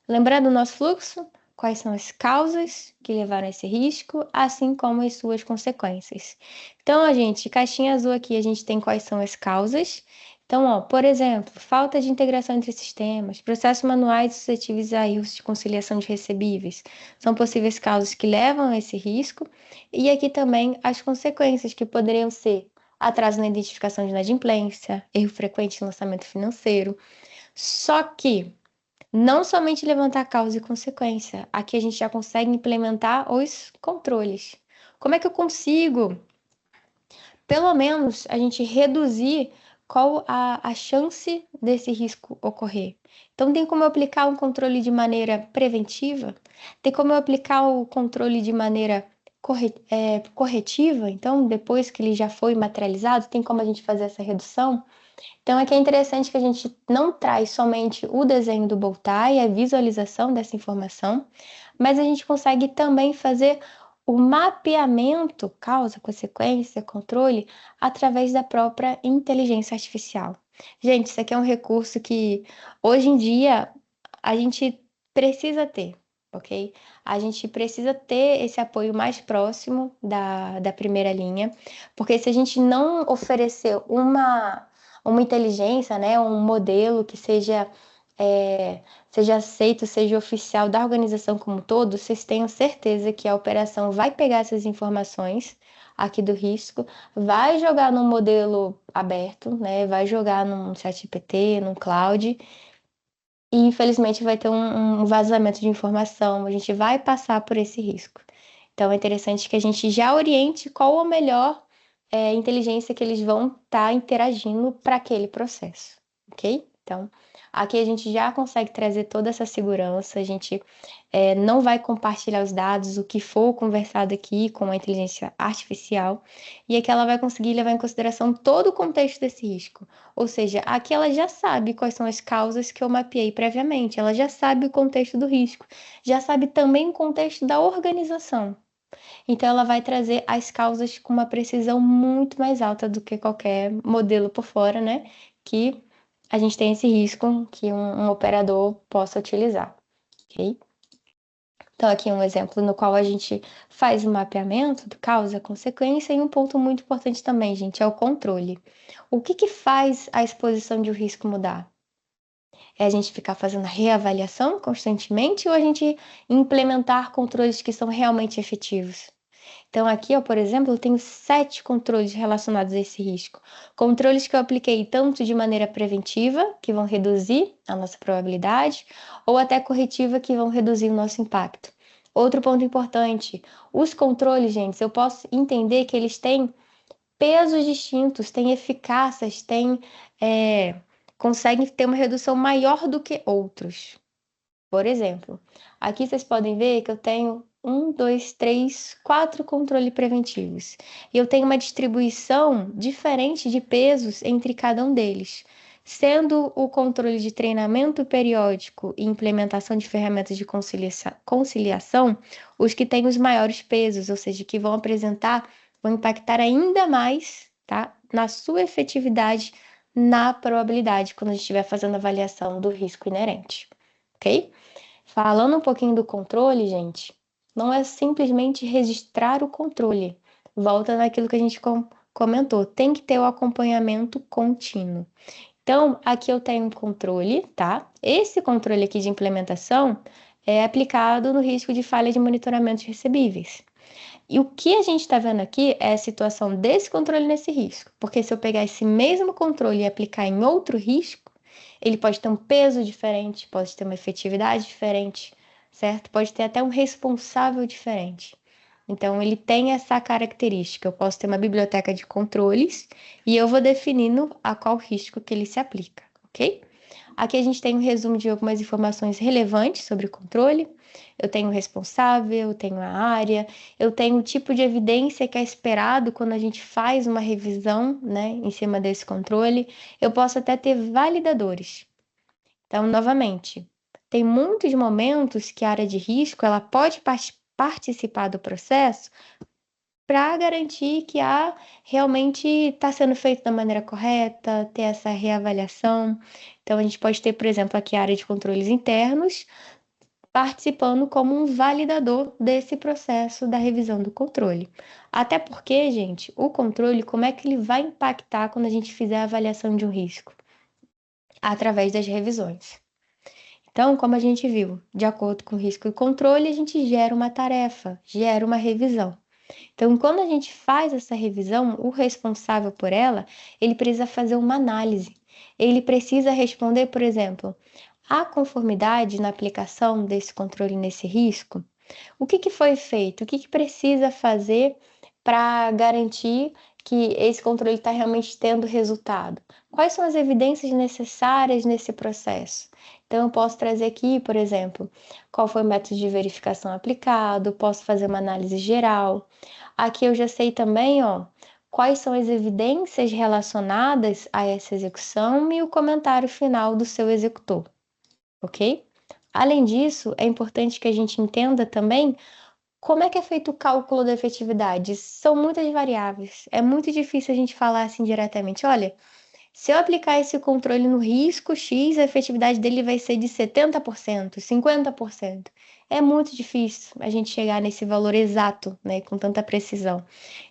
lembrando do nosso fluxo, quais são as causas que levaram a esse risco, assim como as suas consequências. Então, a gente, caixinha azul aqui, a gente tem quais são as causas. Então, ó, por exemplo, falta de integração entre sistemas, processos manuais suscetíveis a erros de conciliação de recebíveis, são possíveis causas que levam a esse risco. E aqui também as consequências que poderiam ser atraso na identificação de inadimplência, erro frequente em lançamento financeiro. Só que não somente levantar causa e consequência, aqui a gente já consegue implementar os controles. Como é que eu consigo pelo menos a gente reduzir qual a chance desse risco ocorrer. Então, tem como eu aplicar um controle de maneira preventiva, tem como eu aplicar o controle de maneira corretiva, então, depois que ele já foi materializado, tem como a gente fazer essa redução. Então, aqui é interessante que a gente não traz somente o desenho do Boltar e a visualização dessa informação, mas a gente consegue também fazer o mapeamento, causa, consequência, controle, através da própria inteligência artificial. Gente, isso aqui é um recurso que hoje em dia a gente precisa ter, ok? A gente precisa ter esse apoio mais próximo da primeira linha, porque se a gente não oferecer uma inteligência, né, um modelo que seja aceito, seja oficial da organização como um todo, vocês tenham certeza que a operação vai pegar essas informações aqui do risco, vai jogar num modelo aberto, né, vai jogar num ChatGPT, num cloud, e infelizmente vai ter um vazamento de informação, a gente vai passar por esse risco. Então é interessante que a gente já oriente qual a melhor inteligência que eles vão estar interagindo para aquele processo, ok? Então, aqui a gente já consegue trazer toda essa segurança, a gente não vai compartilhar os dados, o que for conversado aqui com a inteligência artificial, e aqui ela vai conseguir levar em consideração todo o contexto desse risco. Ou seja, aqui ela já sabe quais são as causas que eu mapeei previamente, ela já sabe o contexto do risco, já sabe também o contexto da organização. Então, ela vai trazer as causas com uma precisão muito mais alta do que qualquer modelo por fora, né? Que a gente tem esse risco que um operador possa utilizar, ok? Então, aqui um exemplo no qual a gente faz o mapeamento do causa, consequência, e um ponto muito importante também, gente, é o controle. O que faz a exposição de um risco mudar? É a gente ficar fazendo a reavaliação constantemente ou a gente implementar controles que são realmente efetivos? Então, aqui, ó, por exemplo, eu tenho 7 controles relacionados a esse risco. Controles que eu apliquei tanto de maneira preventiva, que vão reduzir a nossa probabilidade, ou até corretiva, que vão reduzir o nosso impacto. Outro ponto importante: os controles, gente, eu posso entender que eles têm pesos distintos, têm eficácias, conseguem ter uma redução maior do que outros. Por exemplo, aqui vocês podem ver que eu tenho 4 controles preventivos. E eu tenho uma distribuição diferente de pesos entre cada um deles, sendo o controle de treinamento periódico e implementação de ferramentas de conciliação os que têm os maiores pesos, ou seja, que vão impactar ainda mais, tá, na sua efetividade, na probabilidade, quando a gente estiver fazendo a avaliação do risco inerente, ok? Falando um pouquinho do controle, gente, não é simplesmente registrar o controle. Volta naquilo que a gente comentou, tem que ter o acompanhamento contínuo. Então, aqui eu tenho um controle, tá? Esse controle aqui de implementação é aplicado no risco de falha de monitoramento de recebíveis. E o que a gente está vendo aqui é a situação desse controle nesse risco, porque se eu pegar esse mesmo controle e aplicar em outro risco, ele pode ter um peso diferente, pode ter uma efetividade diferente, certo? Pode ter até um responsável diferente. Então, ele tem essa característica. Eu posso ter uma biblioteca de controles e eu vou definindo a qual risco que ele se aplica, ok? Aqui a gente tem um resumo de algumas informações relevantes sobre o controle. Eu tenho o responsável, eu tenho a área, eu tenho o tipo de evidência que é esperado quando a gente faz uma revisão, né, em cima desse controle. Eu posso até ter validadores. Então, novamente, tem muitos momentos que a área de risco ela pode participar do processo para garantir que realmente está sendo feito da maneira correta, ter essa reavaliação. Então, a gente pode ter, por exemplo, aqui a área de controles internos participando como um validador desse processo da revisão do controle. Até porque, gente, o controle, como é que ele vai impactar quando a gente fizer a avaliação de um risco? Através das revisões. Então, como a gente viu, de acordo com o risco e controle, a gente gera uma tarefa, gera uma revisão. Então, quando a gente faz essa revisão, o responsável por ela, ele precisa fazer uma análise. Ele precisa responder, por exemplo, a conformidade na aplicação desse controle nesse risco? O que foi feito? O que precisa fazer para garantir que esse controle está realmente tendo resultado? Quais são as evidências necessárias nesse processo? Então, eu posso trazer aqui, por exemplo, qual foi o método de verificação aplicado, posso fazer uma análise geral. Aqui eu já sei também, ó, quais são as evidências relacionadas a essa execução e o comentário final do seu executor, ok? Além disso, é importante que a gente entenda também como é que é feito o cálculo da efetividade? São muitas variáveis. É muito difícil a gente falar assim diretamente. Olha, se eu aplicar esse controle no risco X, a efetividade dele vai ser de 70%, 50%. É muito difícil a gente chegar nesse valor exato, né, com tanta precisão.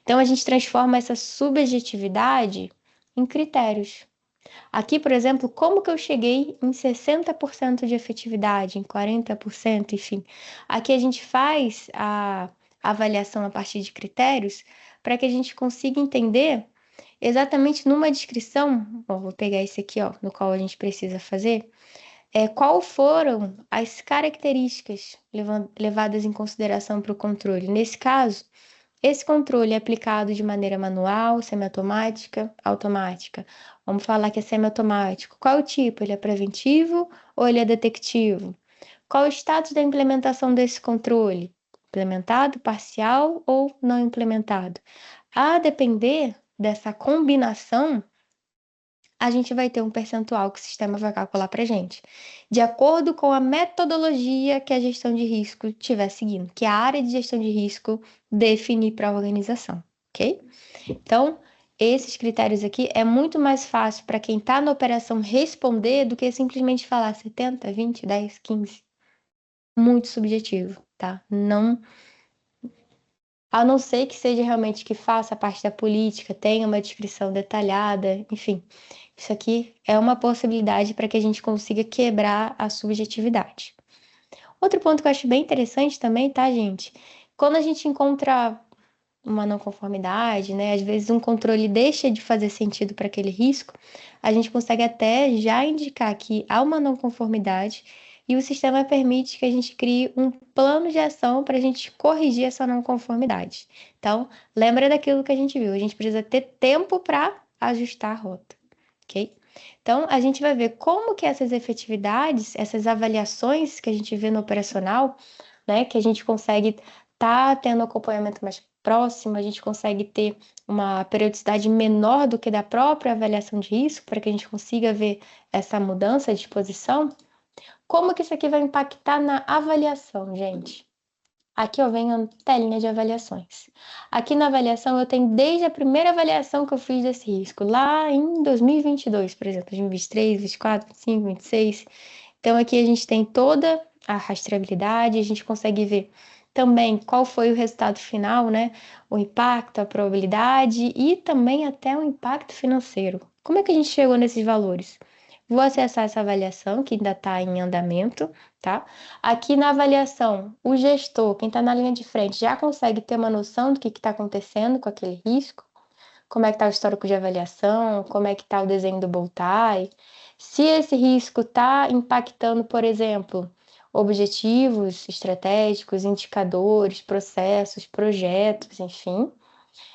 Então, a gente transforma essa subjetividade em critérios. Aqui, por exemplo, como que eu cheguei em 60% de efetividade, em 40%, enfim. Aqui a gente faz a avaliação a partir de critérios para que a gente consiga entender exatamente numa descrição, ó, vou pegar esse aqui, ó, no qual a gente precisa fazer, qual foram as características levadas em consideração para o controle. Nesse caso, esse controle é aplicado de maneira manual, semiautomática, automática. Vamos falar que é semiautomático. Qual o tipo? Ele é preventivo ou ele é detectivo? Qual o status da implementação desse controle? Implementado, parcial ou não implementado? A depender dessa combinação, a gente vai ter um percentual que o sistema vai calcular para gente, de acordo com a metodologia que a gestão de risco estiver seguindo, que a área de gestão de risco definir para a organização, ok? Então, esses critérios aqui é muito mais fácil para quem está na operação responder do que simplesmente falar 70, 20, 10, 15. Muito subjetivo, tá? Não, a não ser que seja realmente que faça parte da política, tenha uma descrição detalhada, enfim. Isso aqui é uma possibilidade para que a gente consiga quebrar a subjetividade. Outro ponto que eu acho bem interessante também, tá, gente? Quando a gente encontra uma não conformidade, né? Às vezes um controle deixa de fazer sentido para aquele risco, a gente consegue até já indicar que há uma não conformidade e o sistema permite que a gente crie um plano de ação para a gente corrigir essa não conformidade. Então, lembra daquilo que a gente viu, a gente precisa ter tempo para ajustar a rota, ok? Então, a gente vai ver como que essas efetividades, essas avaliações que a gente vê no operacional, né, que a gente consegue tá tendo acompanhamento mais próximo, a gente consegue ter uma periodicidade menor do que da própria avaliação de risco, para que a gente consiga ver essa mudança de exposição. Como que isso aqui vai impactar na avaliação, gente? Aqui eu venho a telinha de avaliações. Aqui na avaliação eu tenho desde a primeira avaliação que eu fiz desse risco, lá em 2022, por exemplo, 2023, 24, 25, 26. Então aqui a gente tem toda a rastreabilidade, a gente consegue ver também qual foi o resultado final, né? O impacto, a probabilidade e também até o impacto financeiro. Como é que a gente chegou nesses valores? Vou acessar essa avaliação que ainda está em andamento, tá? Aqui na avaliação, o gestor, quem está na linha de frente, já consegue ter uma noção do que está acontecendo com aquele risco, como é que está o histórico de avaliação, como é que está o desenho do bow-tie, se esse risco está impactando, por exemplo, objetivos estratégicos, indicadores, processos, projetos, enfim.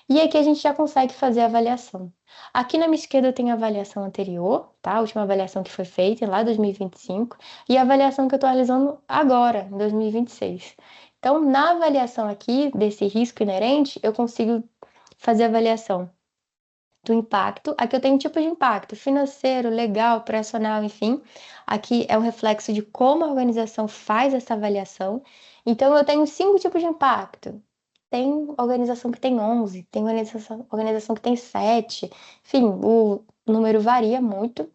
E aqui a gente já consegue fazer a avaliação. Aqui na minha esquerda eu tenho a avaliação anterior, tá? A última avaliação que foi feita lá em 2025 e a avaliação que eu estou realizando agora, em 2026. Então, na avaliação aqui desse risco inerente, eu consigo fazer a avaliação do impacto. Aqui eu tenho tipo de impacto financeiro, legal, operacional, enfim. Aqui é um reflexo de como a organização faz essa avaliação. Então, eu tenho 5 tipos de impacto. Tem organização que tem 11, tem organização que tem 7. Enfim, o número varia muito.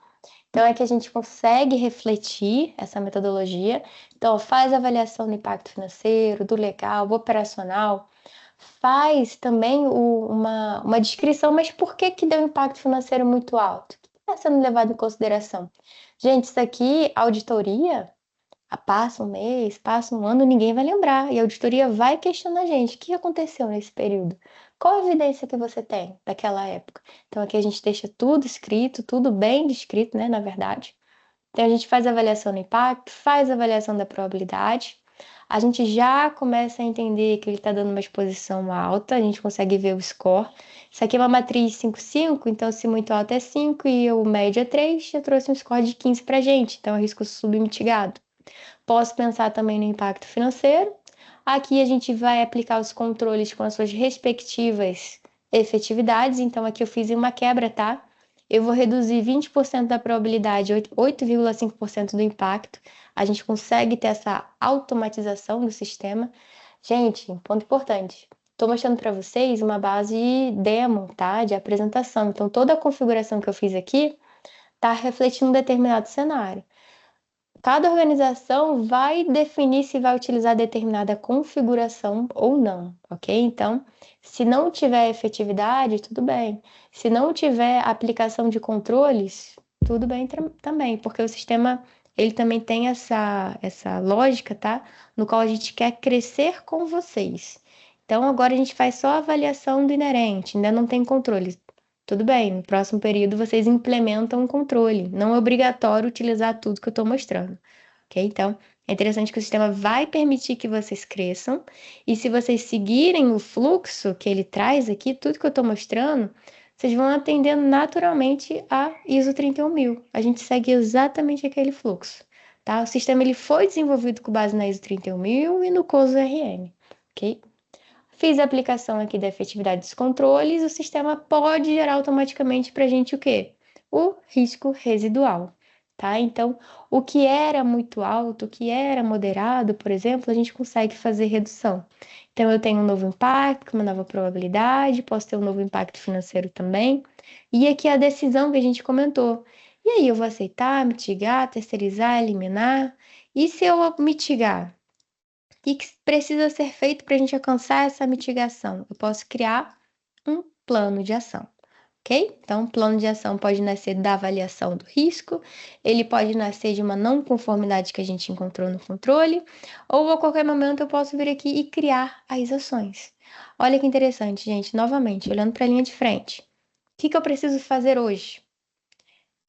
Então, é que a gente consegue refletir essa metodologia. Então, faz avaliação do impacto financeiro, do legal, do operacional, faz também uma descrição, mas por que que deu um impacto financeiro muito alto? O que está sendo levado em consideração? Gente, isso aqui, auditoria, passa um mês, passa um ano, ninguém vai lembrar. E a auditoria vai questionar a gente. O que aconteceu nesse período? Qual a evidência que você tem daquela época? Então, aqui a gente deixa tudo escrito, tudo bem descrito, né, na verdade. Então, a gente faz a avaliação do impacto, faz a avaliação da probabilidade. a gente já começa a entender que ele está dando uma exposição alta, a gente consegue ver o score. Isso aqui é uma matriz 5-5, então se muito alto é 5 e o médio é 3, eu trouxe um score de 15 para a gente, então é risco submitigado. Posso pensar também no impacto financeiro. Aqui a gente vai aplicar os controles com as suas respectivas efetividades, então aqui eu fiz uma quebra, tá? Eu vou reduzir 20% da probabilidade, 8,5% do impacto. A gente consegue ter essa automatização do sistema. Gente, ponto importante. Estou mostrando para vocês uma base demo, tá? De apresentação. Então, toda a configuração que eu fiz aqui está refletindo um determinado cenário. Cada organização vai definir se vai utilizar determinada configuração ou não, ok? Então, se não tiver efetividade, tudo bem. Se não tiver aplicação de controles, tudo bem também, porque o sistema ele também tem essa lógica, tá? No qual a gente quer crescer com vocês. Então, agora a gente faz só a avaliação do inerente, ainda não tem controle. Tudo bem, no próximo período vocês implementam um controle. Não é obrigatório utilizar tudo que eu estou mostrando, ok? Então, é interessante que o sistema vai permitir que vocês cresçam, e se vocês seguirem o fluxo que ele traz aqui, tudo que eu estou mostrando, vocês vão atendendo naturalmente a ISO 31000. A gente segue exatamente aquele fluxo, tá? O sistema ele foi desenvolvido com base na ISO 31000 e no COSO RM, ok? Fiz a aplicação aqui da efetividade dos controles, o sistema pode gerar automaticamente para a gente o quê? O risco residual, tá? Então, o que era muito alto, o que era moderado, por exemplo, a gente consegue fazer redução. Então, eu tenho um novo impacto, uma nova probabilidade, posso ter um novo impacto financeiro também. E aqui a decisão que a gente comentou. E aí, eu vou aceitar, mitigar, terceirizar, eliminar? E se eu mitigar? O que precisa ser feito para a gente alcançar essa mitigação? Eu posso criar um plano de ação, ok? Então, o plano de ação pode nascer da avaliação do risco, ele pode nascer de uma não conformidade que a gente encontrou no controle, ou a qualquer momento eu posso vir aqui e criar as ações. Olha que interessante, gente, novamente, olhando para a linha de frente. O que eu preciso fazer hoje?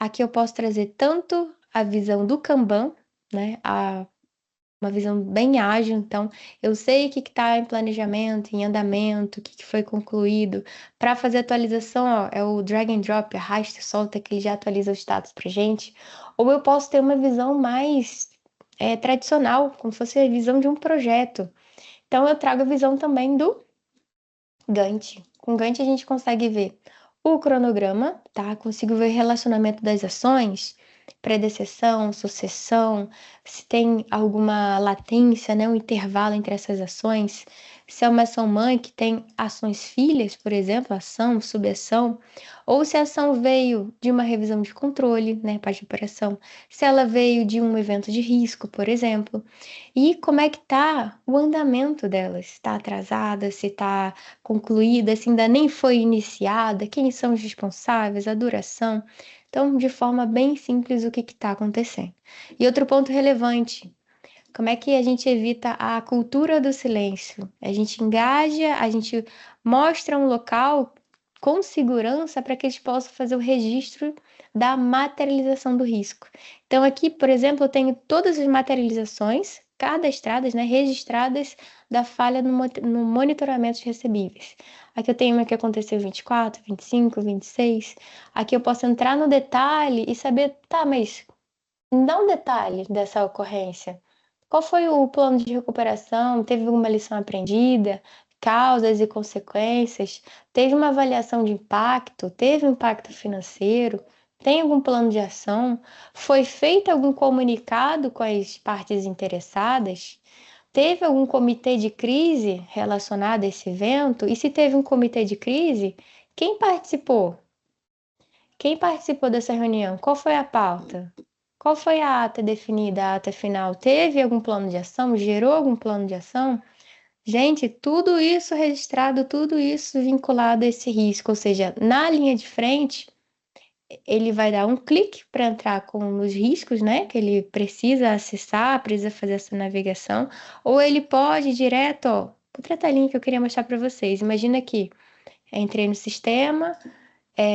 Aqui eu posso trazer tanto a visão do Kanban, né, uma visão bem ágil, então eu sei o que está em planejamento, em andamento, o que foi concluído. Para fazer atualização, ó, é o drag and drop, arrasta e solta, que ele já atualiza o status para gente. Ou eu posso ter uma visão mais tradicional, como se fosse a visão de um projeto. Então eu trago a visão também do Gantt. Com Gantt a gente consegue ver o cronograma, tá? Consigo ver o relacionamento das ações, predecessão, sucessão, se tem alguma latência, né, um intervalo entre essas ações, se é uma ação mãe que tem ações filhas, por exemplo, ação, subação, ou se a ação veio de uma revisão de controle, né, parte de operação, se ela veio de um evento de risco, por exemplo, e como é que tá o andamento delas, está atrasada, se está concluída, se ainda nem foi iniciada, quem são os responsáveis, a duração. Então, de forma bem simples, o que está acontecendo. E outro ponto relevante, como é que a gente evita a cultura do silêncio? A gente engaja, a gente mostra um local com segurança para que eles possam fazer o registro da materialização do risco. Então, aqui, por exemplo, eu tenho todas as materializações cadastradas, né, registradas da falha no monitoramento de recebíveis. Aqui eu tenho uma que aconteceu 24, 25, 26. Aqui eu posso entrar no detalhe e saber, tá, mas dá um detalhe dessa ocorrência. Qual foi o plano de recuperação? Teve alguma lição aprendida? Causas e consequências? Teve uma avaliação de impacto? Teve um impacto financeiro? Tem algum plano de ação? Foi feito algum comunicado com as partes interessadas? Teve algum comitê de crise relacionado a esse evento? E se teve um comitê de crise, quem participou? Quem participou dessa reunião? Qual foi a pauta? Qual foi a ata definida, a ata final? Teve algum plano de ação? Gerou algum plano de ação? Gente, tudo isso registrado, tudo isso vinculado a esse risco, ou seja, na linha de frente, ele vai dar um clique para entrar com os riscos, né? Que ele precisa acessar, precisa fazer essa navegação, ou ele pode ir direto, ó, outra telinha que eu queria mostrar para vocês. Imagina aqui, entrei no sistema,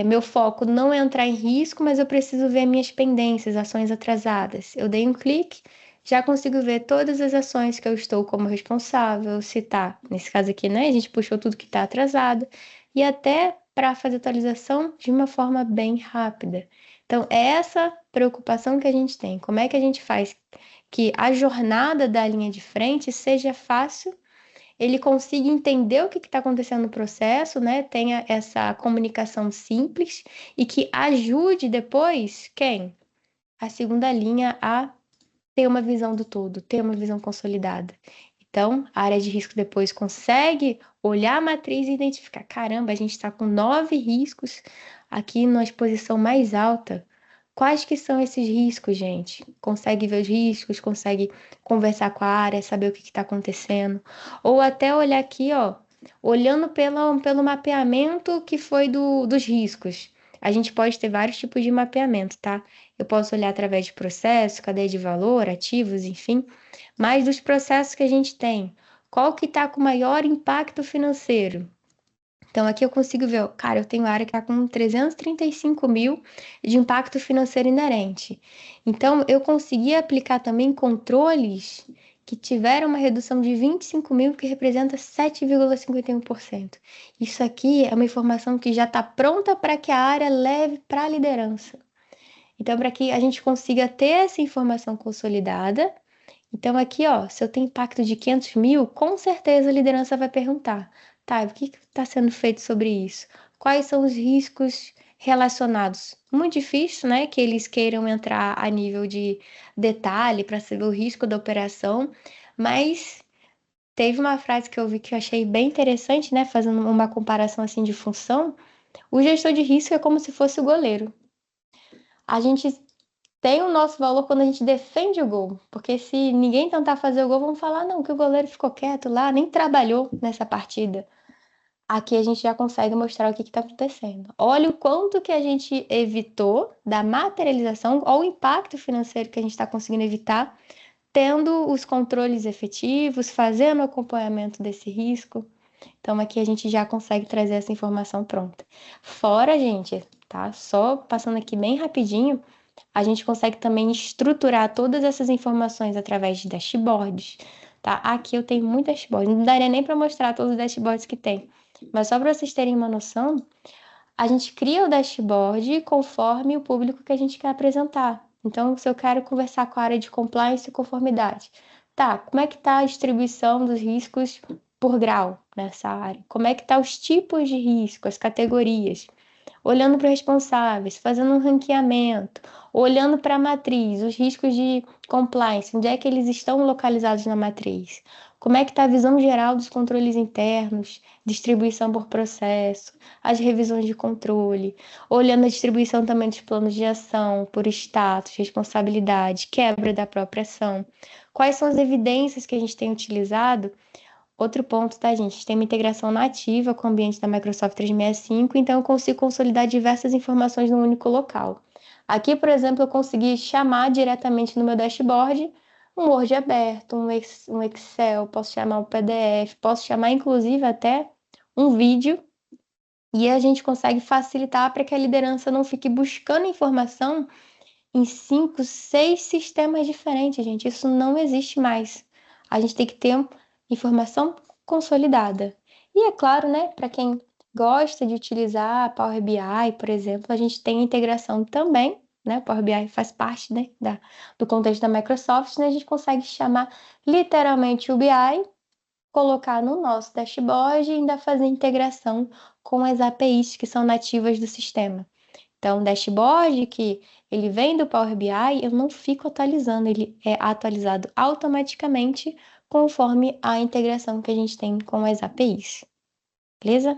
meu foco não é entrar em risco, mas eu preciso ver minhas pendências, ações atrasadas. Eu dei um clique, Já consigo ver todas as ações que eu estou como responsável, se tá, nesse caso aqui, né? A gente puxou tudo que está atrasado, e até para fazer atualização de uma forma bem rápida. Então, é essa preocupação que a gente tem. Como é que a gente faz que a jornada da linha de frente seja fácil, ele consiga entender o que está acontecendo no processo, né? Tenha essa comunicação simples e que ajude depois quem? A segunda linha a ter uma visão do todo, ter uma visão consolidada. Então, a área de risco depois consegue olhar a matriz e identificar: caramba, a gente está com 9 riscos aqui na exposição mais alta. Quais que são esses riscos, gente? Consegue ver os riscos, consegue conversar com a área, saber o que está acontecendo. Ou até olhar aqui, ó, olhando pelo mapeamento que foi dos riscos. A gente pode ter vários tipos de mapeamento, tá? Eu posso olhar através de processos, cadeia de valor, ativos, enfim, mas dos processos que a gente tem, qual que está com maior impacto financeiro? Então, aqui eu consigo ver, ó, cara, eu tenho área que está com 335 mil de impacto financeiro inerente. Então, eu consegui aplicar também controles que tiveram uma redução de 25 mil, que representa 7,51%. Isso aqui é uma informação que já está pronta para que a área leve para a liderança. Então, para que a gente consiga ter essa informação consolidada, então aqui, ó, se eu tenho impacto de 500 mil, com certeza a liderança vai perguntar, tá, o que está sendo feito sobre isso? Quais são os riscos relacionados? Muito difícil, né, que eles queiram entrar a nível de detalhe para saber o risco da operação, mas teve uma frase que eu vi que eu achei bem interessante, né, fazendo uma comparação assim de função. O gestor de risco é como se fosse o goleiro. A gente tem o nosso valor quando a gente defende o gol, porque se ninguém tentar fazer o gol, vão falar, não, que o goleiro ficou quieto lá, nem trabalhou nessa partida. Aqui a gente já consegue mostrar o que está acontecendo. Olha o quanto que a gente evitou da materialização, ou o impacto financeiro que a gente está conseguindo evitar, tendo os controles efetivos, fazendo o acompanhamento desse risco. Então aqui a gente já consegue trazer essa informação pronta. Fora, gente, tá? Só passando aqui bem rapidinho, a gente consegue também estruturar todas essas informações através de dashboards, tá? Aqui eu tenho muitos dashboards, não daria nem para mostrar todos os dashboards que tem, mas só para vocês terem uma noção, a gente cria o dashboard conforme o público que a gente quer apresentar. Então, se eu quero conversar com a área de compliance e conformidade, tá, como é que está a distribuição dos riscos por grau nessa área? Como é que tá os tipos de risco, as categorias? Olhando para os responsáveis, fazendo um ranqueamento, olhando para a matriz, os riscos de compliance, onde é que eles estão localizados na matriz, como é que está a visão geral dos controles internos, distribuição por processo, as revisões de controle, olhando a distribuição também dos planos de ação, por status, responsabilidade, quebra da própria ação, quais são as evidências que a gente tem utilizado. Outro ponto, tá, gente? Tem uma integração nativa com o ambiente da Microsoft 365, então eu consigo consolidar diversas informações num único local. Aqui, por exemplo, eu consegui chamar diretamente no meu dashboard um Word aberto, um Excel, posso chamar um PDF, posso chamar inclusive até um vídeo, e a gente consegue facilitar para que a liderança não fique buscando informação em 5, 6 sistemas diferentes, gente. Isso não existe mais. A gente tem que ter informação consolidada. E é claro, né, para quem gosta de utilizar Power BI, por exemplo, a gente tem integração também, né? Power BI faz parte, né, do contexto da Microsoft, né? A gente consegue chamar literalmente o BI, colocar no nosso dashboard e ainda fazer integração com as APIs que são nativas do sistema. Então, o dashboard que ele vem do Power BI, eu não fico atualizando, ele é atualizado automaticamente conforme a integração que a gente tem com as APIs. Beleza?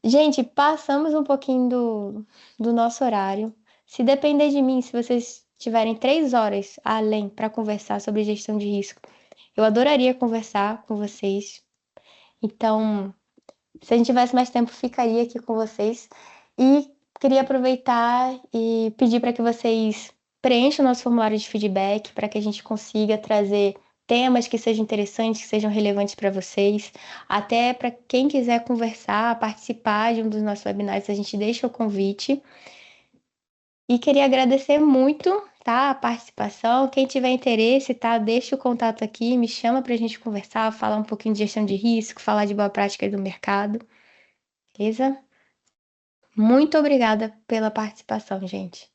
Gente, passamos um pouquinho do nosso horário. Se depender de mim, se vocês tiverem 3 horas além para conversar sobre gestão de risco, eu adoraria conversar com vocês. Então, se a gente tivesse mais tempo, ficaria aqui com vocês. E queria aproveitar e pedir para que vocês preencham o nosso formulário de feedback para que a gente consiga trazer temas que sejam interessantes, que sejam relevantes para vocês. Até para quem quiser conversar, participar de um dos nossos webinars, a gente deixa o convite. E queria agradecer muito tá? A participação. Quem tiver interesse, tá? Deixa o contato aqui, me chama pra gente conversar, falar um pouquinho de gestão de risco, falar de boa prática do mercado, beleza? Muito obrigada pela participação, gente.